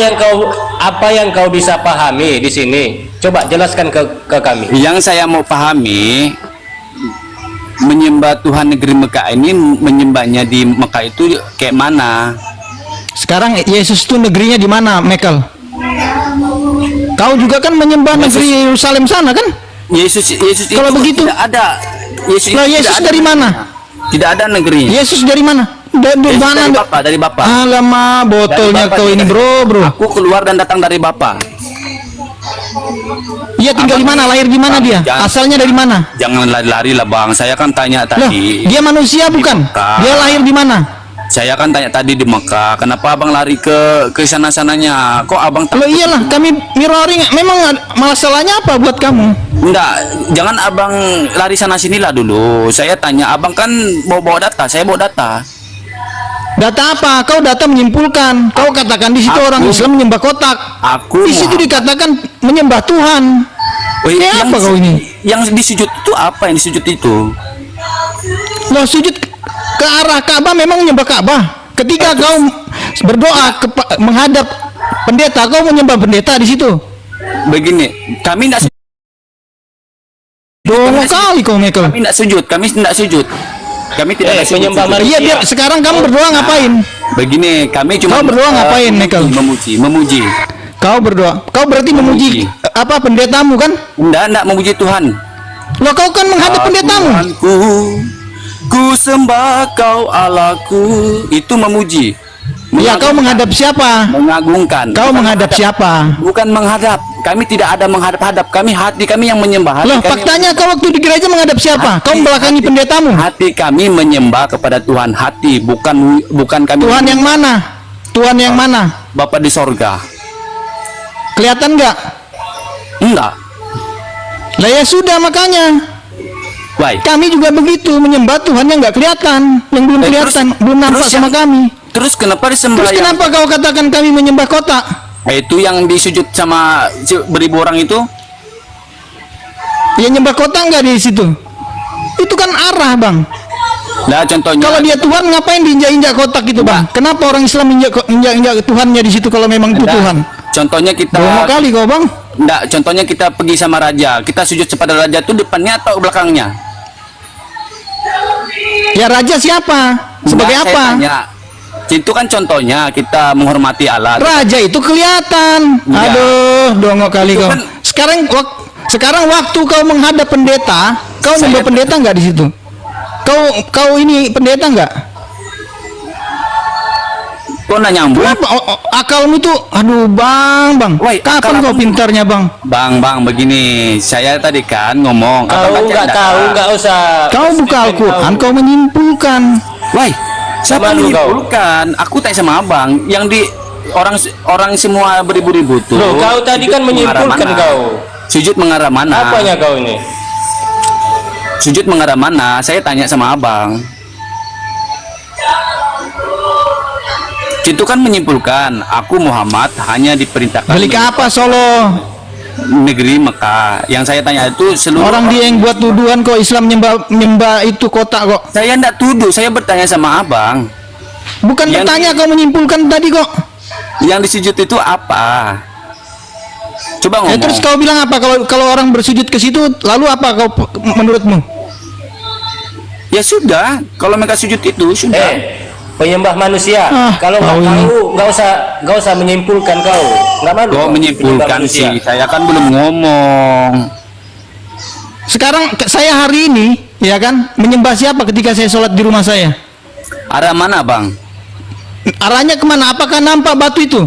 Apa yang kau bisa pahami di sini? Coba jelaskan ke kami. Yang saya mau pahami, menyembah Tuhan negeri Mekah ini, menyembahnya di Mekah itu kayak mana? Sekarang Yesus itu negerinya di mana, Michael? Kau juga kan menyembah negeri Yerusalem sana kan? Yesus Kalau itu begitu, tidak ada. Yesus, lah itu Yesus tidak ada. dari mana? Tidak ada negeri. Yesus dari mana? Dari Yesus mana? dari Bapa, dari Bapa. Alamak, botolnya Dari Bapa kau dia. ini, bro. Aku keluar dan datang dari Bapa. Iya, tinggal di mana? Lahir di mana dia? Jangan- Asalnya dari mana? Jangan lari-lari lah, Bang. Saya kan tanya Loh, tadi. dia manusia bukan? Mekah. Dia lahir di mana? Saya kan tanya tadi di Mekah. Kenapa Abang lari ke sana-sananya? Kok Abang Loh iyalah, kami mirroring. Memang masalahnya apa buat kamu? Enggak, jangan Abang lari sana sinilah dulu. Saya tanya, Abang kan bawa data, saya bawa data. Data apa? Kau data menyimpulkan. Kau katakan di situ orang Islam menyembah kotak. Aku Di situ dikatakan menyembah Tuhan. Apa kau ini? Yang disujud itu apa yang disujud itu? Loh, sujud ke arah Ka'bah memang menyembah Ka'bah. Ketika kau berdoa menghadap pendeta, kau menyembah pendeta di situ. Begini, kami tidak Dongo kali kau Michael. Kami tidak sujud, kami tidak sujud. Kami tidak ada penyembah sujud. manusia. Iya, sekarang kamu berdoa ngapain? Begini, kami cuma Kau berdoa ngapain, Michael? Memuji. Kau berdoa. Kau berarti memuji apa pendetamu kan? Enggak memuji Tuhan. Loh, kau kan menghadap pendetamu. Tuhanku, ku sembah kau Allahku. Itu memuji. Ya, kau menghadap siapa? Mengagungkan. Kau menghadap siapa? Bukan menghadap. Kami tidak ada menghadap-hadap. Kami hati kami yang menyembah. Loh, faktanya kau waktu di gereja menghadap siapa? Kau membelakangi pendetamu. Hati kami menyembah kepada Tuhan. Hati, bukan kami. Tuhan yang mana? Tuhan yang mana? Bapa di sorga. Kelihatan nggak? Enggak. Lah ya sudah, makanya Baik. kami juga begitu menyembah Tuhan yang nggak kelihatan, yang belum kelihatan, belum nampak sama kami. Terus kenapa disembah? Terus kenapa kau katakan kami menyembah kota? Itu yang disujud sama beribu orang itu? Ya nyembah kota nggak di situ? Itu kan arah, Bang. Nah, contohnya. Kalau dia Tuhan, ngapain diinjak-injak kotak itu, Bang? Kenapa orang Islam injak Tuhannya di situ kalau memang itu Tuhan? Contohnya kita. Berapa kali kau, Bang? Enggak, contohnya kita pergi sama raja. Kita sujud kepada raja itu depannya atau belakangnya? Ya raja siapa? Sebagai Enggak, apa? saya tanya. Itu kan contohnya kita menghormati Allah. Raja itu kelihatan. Enggak. Aduh, dongok kali Itu kau. kan- Sekarang waktu kau menghadap pendeta, kau Saya nyembah pendeta nggak di situ? Kau ini pendeta nggak? Kok nggak nyambung? Kenapa? Akalmu tuh, aduh bang. Woi, Kapan akal kau aku- pintarnya bang? Bang, begini. Saya tadi kan ngomong. Kau abang baca nggak enggak? tahu, nggak usah. Kau buka Al-Quran, kau menyimpulkan. Woi, siapa Sama lu, kau. menyimpulkan? Aku tanya sama abang. Yang di orang semua beribu-ribu tuh. Loh, kau tadi sujud kan menyimpulkan mengarah mana? kau. Sujud mengarah mana? Apanya kau ini? Sujud mengarah mana? Saya tanya sama abang. Itu kan menyimpulkan, aku Muhammad hanya diperintahkan Balik apa Solo? negeri Mekah. Yang saya tanya itu seluruh Orang dia yang buat tuduhan kok Islam nyembah itu kota kok. Saya tidak tuduh, saya bertanya sama abang. Bukan Yang- bertanya, kau menyimpulkan tadi kok. Yang disujud itu apa? Coba Ya ngomong. terus kau bilang apa kalau orang bersujud ke situ, lalu apa kau menurutmu? Ya sudah, kalau mereka sujud itu sudah. Penyembah manusia. Ah, Kalau nggak tahu ini. tahu, nggak usah menyimpulkan kau. Nggak malu. Kok kau, menyimpulkan penyembah manusia. sih? Saya kan belum ngomong. Sekarang saya hari ini, ya kan, menyembah siapa ketika saya sholat di rumah saya? Arah mana, Bang? Arahnya kemana? Apakah nampak batu itu?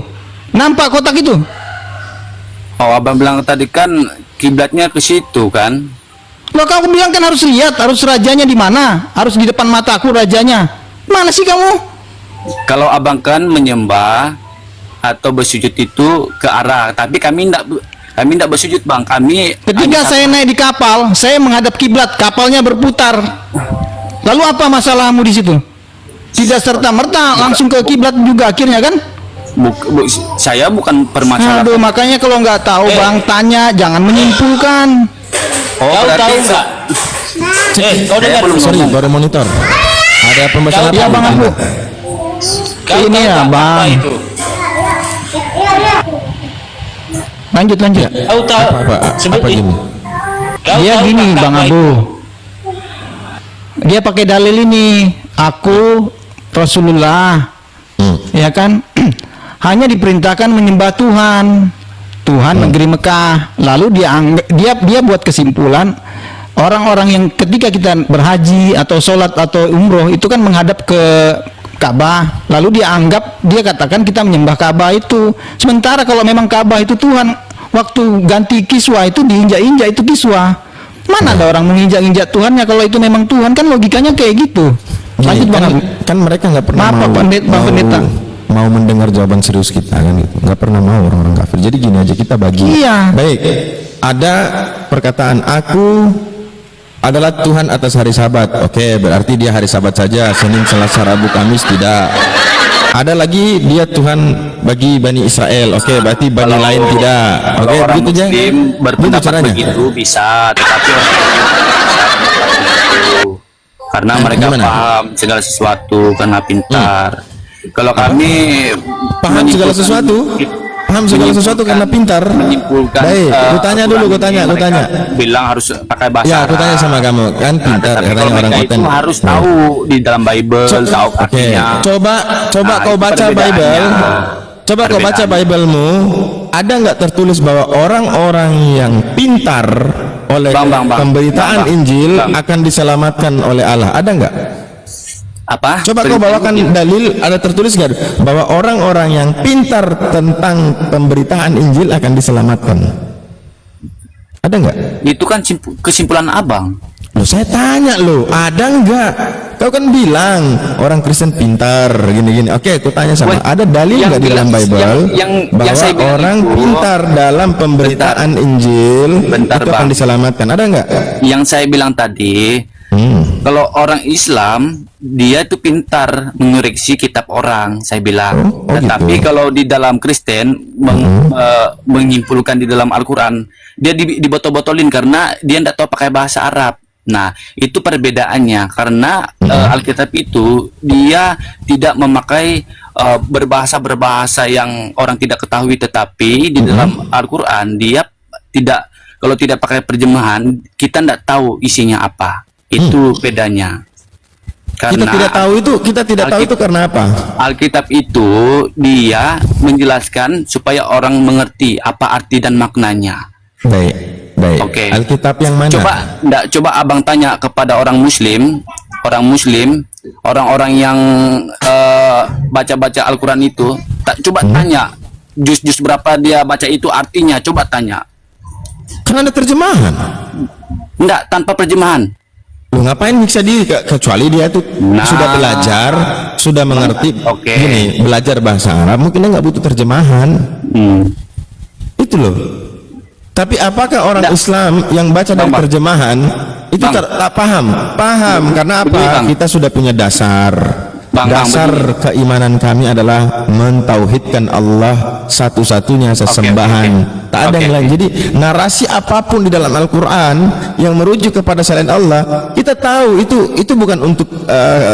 Nampak kotak itu? Oh, abang bilang tadi kan kiblatnya ke situ kan? Loh, kau bilang kan harus lihat, harus rajanya di mana? Harus di depan mataku rajanya. Mana sih kamu? Kalau abang kan menyembah atau bersujud itu ke arah, tapi kami tidak bersujud, Bang. Kami Ketika hanya saya naik di kapal, saya menghadap kiblat, kapalnya berputar. Lalu apa masalahmu di situ? Tidak serta merta langsung ke kiblat juga akhirnya kan? saya bukan permasalahan. Aduh, makanya kalau nggak tahu bang tanya, jangan menyimpulkan. Oh, Kau berarti tahu nggak? Kau dengar dulu. Sorry, baru monitor. Ada pembahasan Kau Iya tahu bang nggak? aku. Kau Ini tahu ya, nggak apa Bang. itu? Lanjut. Kau tahu? Apa gini? Kau Dia tahu gini nggak bang apa Abu. itu? Dia pakai dalil ini. Aku Rasulullah, ya kan? Hanya diperintahkan menyembah Tuhan, Tuhan negeri Mekah. Lalu dia buat kesimpulan, orang-orang yang ketika kita berhaji atau sholat atau umroh itu kan menghadap ke Ka'bah. Lalu dia katakan kita menyembah Ka'bah itu. Sementara kalau memang Ka'bah itu Tuhan, waktu ganti kiswah itu diinjak-injak itu kiswah. Mana ada orang menginjak-injak Tuhannya kalau itu memang Tuhan? Kan logikanya kayak gitu. Lanjut kan, bang Abu. kan mereka nggak pernah Maaf, Pak Pendeta. mau mendengar jawaban serius kita kan gitu, nggak pernah mau orang-orang kafir. Jadi gini aja, kita bagi. Iya. Baik, ada perkataan aku adalah Tuhan atas hari Sabat. Oke, berarti dia hari Sabat saja, Senin, Selasa, Rabu, Kamis tidak. Ada lagi dia Tuhan bagi Bani Israel. Oke, berarti Bani lain tidak. Oke, Kalau orang begitu aja. Muslim Begitu berpendapat caranya. begitu bisa, tetapi orang Muslim tidak bisa begitu. Karena mereka gimana? paham segala sesuatu, karena pintar. Kalau kami Paham segala menyimpulkan- sesuatu? paham segala sesuatu karena pintar. menyimpulkan. Baik, ku tanya dulu, ku tanya. Bilang harus pakai bahasa Ya, aku Arab. tanya sama kamu, kan pintar Tapi katanya kalau orang mereka itu oten. harus tahu di dalam Bible, tahu Oke, artinya. coba Nah, kau itu baca perbedaannya. Bible. Coba kau baca Perbedaannya. Biblemu, ada nggak tertulis bahwa orang-orang yang pintar oleh Bang. pemberitaan Bang. Injil Bang. akan diselamatkan oleh Allah? Ada nggak? Apa? Coba kau bawakan dalil, ada tertulis nggak bahwa orang-orang yang pintar tentang pemberitaan Injil akan diselamatkan? Ada nggak? Itu kan kesimpulan abang. Loh, saya tanya lo, ada nggak? Kau kan bilang orang Kristen pintar gini-gini. Oke, aku tanya sama, Weh, ada dalil yang nggak di dalam bilang- Bible yang bahwa saya bilang orang itu- pintar dalam pemberitaan Injil Bentar, itu akan Bang. diselamatkan? Ada nggak? Yang saya bilang tadi, kalau orang Islam dia itu pintar mengoreksi kitab orang, saya bilang. Tetapi gitu. kalau di dalam Kristen menyimpulkan di dalam Al-Quran, dia dibotol-botolin karena dia tidak tahu pakai bahasa Arab. Nah, itu perbedaannya karena Alkitab itu dia tidak memakai berbahasa yang orang tidak ketahui, tetapi di dalam Al-Quran dia tidak, kalau tidak pakai terjemahan kita tidak tahu isinya apa. Itu bedanya. Kita tidak tahu itu karena apa? Alkitab itu dia menjelaskan supaya orang mengerti apa arti dan maknanya. Baik. Oke. Alkitab yang mana? Coba abang tanya kepada orang Muslim, orang-orang yang baca-baca Al-Quran itu, coba tanya juz-juz berapa dia baca itu artinya, coba tanya. Kan ada terjemahan. Enggak, tanpa terjemahan. Loh, ngapain nyiksa diri kecuali dia tuh sudah belajar, sudah mengerti. Gini, belajar bahasa Arab mungkin dia nggak butuh terjemahan. Itu loh. Tapi apakah orang Islam yang baca dari terjemahan itu tak paham? Paham karena apa? Kita sudah punya dasar. Dasar keimanan kami adalah mentauhidkan Allah satu-satunya sesembahan. Tak ada yang lain. Jadi narasi apapun di dalam Al-Quran yang merujuk kepada selain Allah, kita tahu itu bukan untuk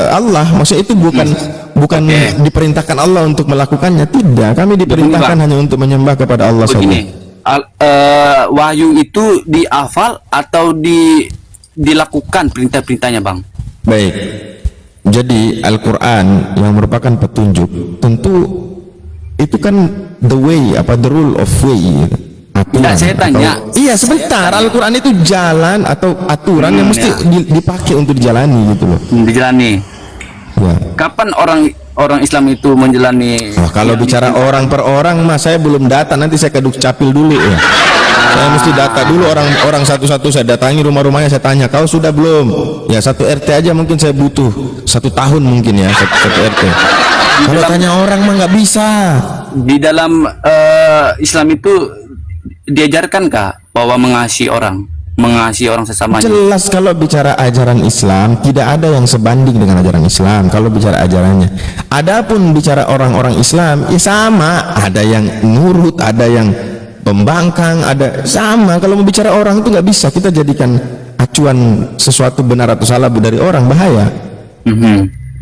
Allah. Maksudnya itu bukan diperintahkan Allah untuk melakukannya. Tidak, kami diperintahkan hanya untuk menyembah kepada Allah saja. Wahyu itu dihafal atau dilakukan perintah-perintahnya, Bang? Baik. Jadi Al-Quran yang merupakan petunjuk, tentu itu kan the way, the rule of way, aturan. Saya tanya. Iya, sebentar. Al-Quran itu jalan atau aturan yang mesti dipakai untuk dijalani gitu loh. Dijalani. Ya. Kapan orang Islam itu menjalani? Wah, kalau bicara orang per orang mas, saya belum data. Nanti saya ke Dukcapil dulu ya. Saya mesti data dulu orang satu-satu. Saya datangi rumah-rumahnya, saya tanya, kau sudah belum? Ya, satu RT aja mungkin saya butuh 1 tahun mungkin ya, satu RT. Kalau tanya orang mah nggak bisa. Di dalam Islam itu diajarkan kah bahwa mengasihi orang sesamanya? Jelas kalau bicara ajaran Islam tidak ada yang sebanding dengan ajaran Islam kalau bicara ajarannya. Adapun bicara orang-orang Islam ya sama, ada yang nurut, ada yang pembangkang, ada sama. Kalau mau bicara orang itu nggak bisa kita jadikan acuan sesuatu benar atau salah dari orang, bahaya.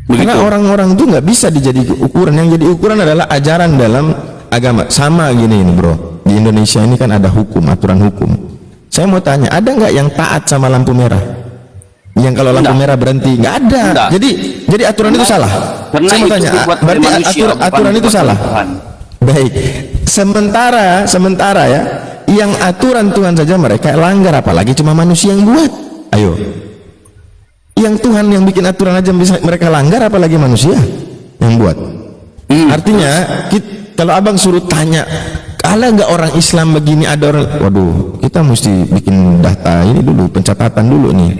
Karena orang-orang itu nggak bisa dijadikan ukuran. Yang jadi ukuran adalah ajaran dalam agama. Sama gini ini bro, di Indonesia ini kan ada hukum, aturan hukum. Saya mau tanya, ada nggak yang taat sama lampu merah? Yang kalau lampu merah berhenti, nggak ada. Jadi aturan itu salah. Saya mau tanya, berarti aturan itu salah. Baik. Sementara ya, yang aturan Tuhan saja mereka langgar, apalagi cuma manusia yang buat. Ayo. Yang Tuhan yang bikin aturan aja bisa mereka langgar, apalagi manusia yang buat. Artinya, kalau abang suruh tanya, ada nggak orang Islam begini, ada orang, waduh, kita mesti bikin data ini dulu, pencatatan dulu nih.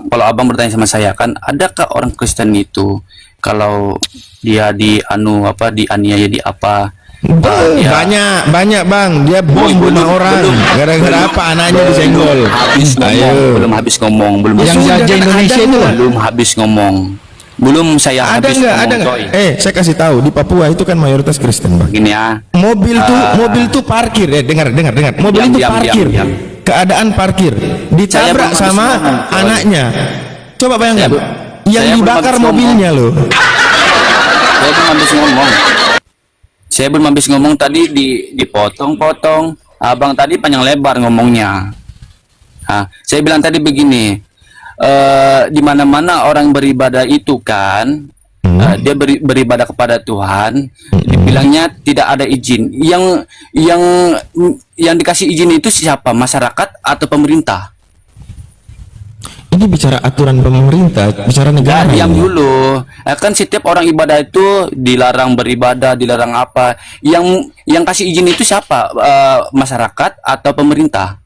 Kalau abang bertanya sama saya, kan adakah orang Kristen itu kalau dia dianiaya di apa? Banyak bang, dia bunuh orang gara-gara apa? Anaknya disenggol. Belum habis ngomong. Yang jajah Indonesia itu belum habis ngomong. Belum saya habis ngomong. Ada nggak? Saya kasih tahu, di Papua itu kan mayoritas Kristen bang. Gini ya. Mobil tuh parkir, dengar. Mobil itu parkir. Keadaan parkir, ditabrak sama anaknya. Coba bayangkan, yang dibakar mobilnya loh. Saya belum habis ngomong. Saya belum habis ngomong tadi dipotong-potong. Abang tadi panjang lebar ngomongnya. Nah, saya bilang tadi begini, di mana-mana orang beribadah itu kan, dia beribadah kepada Tuhan, dibilangnya tidak ada izin. Yang dikasih izin itu siapa? Masyarakat atau pemerintah? Ini bicara aturan pemerintah, bicara negara. Diam ini. dulu. Kan setiap orang ibadah itu dilarang beribadah, dilarang apa? Yang kasih izin itu siapa? Masyarakat atau pemerintah?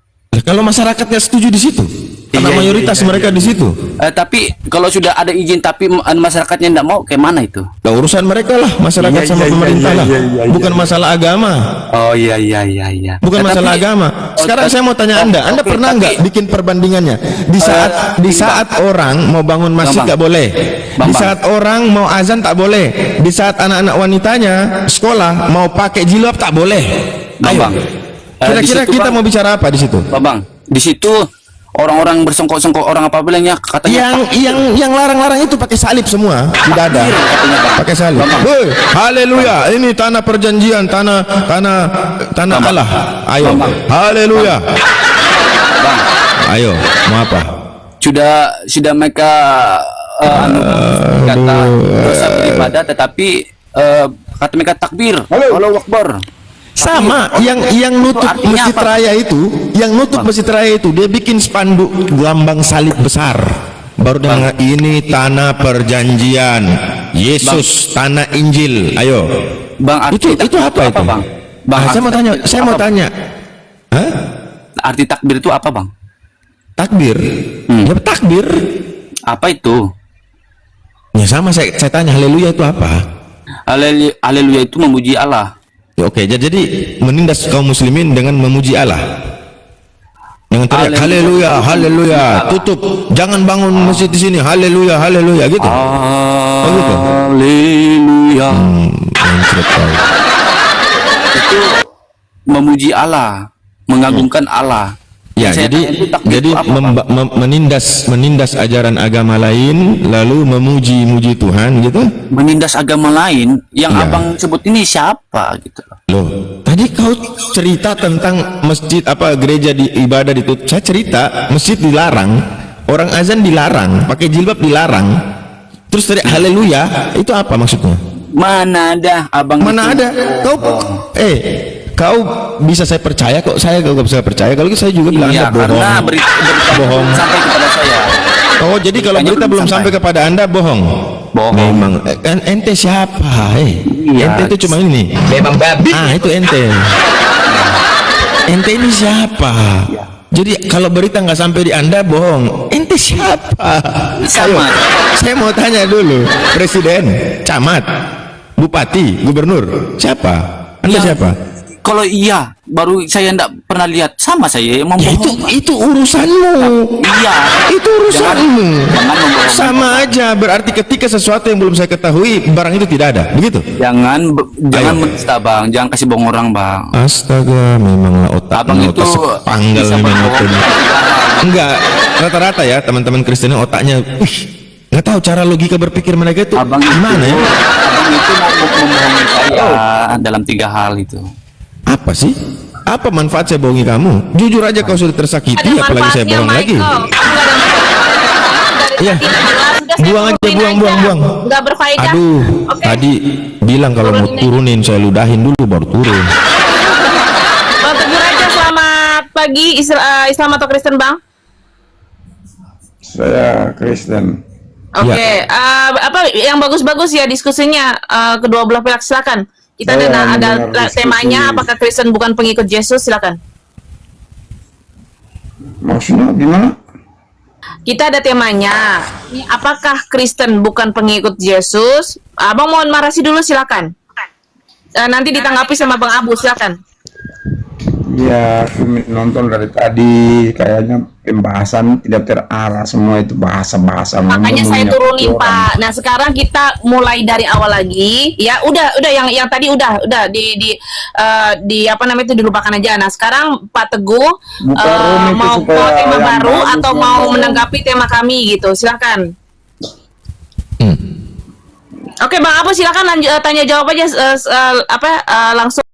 Kalau masyarakatnya setuju di situ, karena mayoritas mereka di situ. Tapi kalau sudah ada izin tapi masyarakatnya tidak mau, kayak mana itu? Nah, urusan mereka lah, masyarakat sama pemerintah lah, bukan masalah agama. Oh iya. Bukan masalah agama. Sekarang saya mau tanya Anda pernah nggak bikin perbandingannya? Di saat orang mau bangun masjid nggak boleh, di saat orang mau azan tak boleh, di saat anak-anak wanitanya sekolah mau pakai jilbab tak boleh. Ayo. Kira-kira kita mau bicara apa di situ? Bang, di situ orang-orang bersongkok-songkok orang apa bilangnya katanya yang larang-larang itu pakai salib semua di dada, pakai salib. Haleluya, ini tanah perjanjian, tanah Allah. Ayo, haleluya. Ayo, mau apa? Sudah mereka kata dosa beribadah, tetapi kata mereka takbir, Allahu Akbar. Sama yang nutup masjid raya itu, masjid raya itu dia bikin spanduk lambang salib besar. Baru dengan ini tanah perjanjian, Yesus tanah Injil. Ayo, Bang, itu apa itu? Bang? Saya mau tanya. Hah? Arti takbir itu apa, Bang? Takbir? Ya takbir. Apa itu? Ya sama saya tanya haleluya itu apa? Haleluya itu memuji Allah. Ya, oke, jadi menindas kaum muslimin dengan memuji Allah. Dengan teriak haleluya, haleluya, tutup, jangan bangun masjid di sini, haleluya, haleluya gitu. Haleluya. Itu memuji Allah, mengagungkan Allah. Ya, jadi menindas ajaran agama lain lalu memuji Tuhan gitu. Menindas agama lain yang Abang sebut ini siapa gitu. Loh, tadi kau cerita tentang masjid gereja ibadah ditutup. Saya cerita masjid dilarang, orang azan dilarang, pakai jilbab dilarang. Terus tadi haleluya, itu apa maksudnya? Mana ada Abang? Mana ada? Kau bisa saya percaya kok, saya gak bisa percaya kalau saya juga bilang Anda bohong. Karena berita bohong sampai kepada saya. Oh, jadi kalau berita belum sampai kepada Anda bohong. Memang ente siapa? Ente itu cuma ini. Memang babi. Itu ente. Ente ini siapa? Jadi kalau berita nggak sampai di Anda bohong. Ente siapa? Sama. Saya mau tanya dulu, presiden, camat, bupati, gubernur, siapa? Anda siapa? Kalau iya, baru saya enggak pernah lihat. Sama saya yang membohong. Itu urusanmu. Iya. Itu urusanmu. Jangan sama aja. Berarti ketika sesuatu yang belum saya ketahui, barang itu tidak ada. Begitu? Jangan menista, Bang. Jangan kasih bohong orang, Bang. Astaga, memang otak Abang itu panggal memang otaknya. Enggak, rata-rata ya teman-teman Kristen otaknya nggak tahu cara logika berpikir mereka itu gimana ya. Abang itu mau membohongi saya dalam 3 hal itu. Apa sih? Apa manfaat saya bohongi kamu? Jujur aja kau sudah tersakiti, apalagi saya bohong lagi. Iya. Buang aja, buang. Nggak berfaedah. Aduh, tadi bilang kalau mau turunin saya ludahin dulu baru turun. Bang Teguh Raja, selamat pagi. Islam atau Kristen, Bang? Saya Kristen. Oke. Apa yang bagus-bagus ya diskusinya, kedua belah pihak, silakan. Kita ada temanya, apakah Kristen bukan pengikut Yesus? Silakan. Maksudnya gimana? Kita ada temanya. Ini apakah Kristen bukan pengikut Yesus? Abang mohon marasi dulu, silakan. Nanti ditanggapi sama Bang Abu, silakan. Ya, nonton dari tadi kayaknya pembahasan tidak terarah, semua itu bahasa-bahasa. Makanya saya turunin, Pak. Nah, sekarang kita mulai dari awal lagi. Ya, udah yang tadi udah di apa namanya itu dilupakan aja. Nah, sekarang Pak Teguh mau tema baru atau mau menanggapi tema kami gitu. Silakan. Oke, Bang Abu silakan lanjut tanya jawab aja langsung.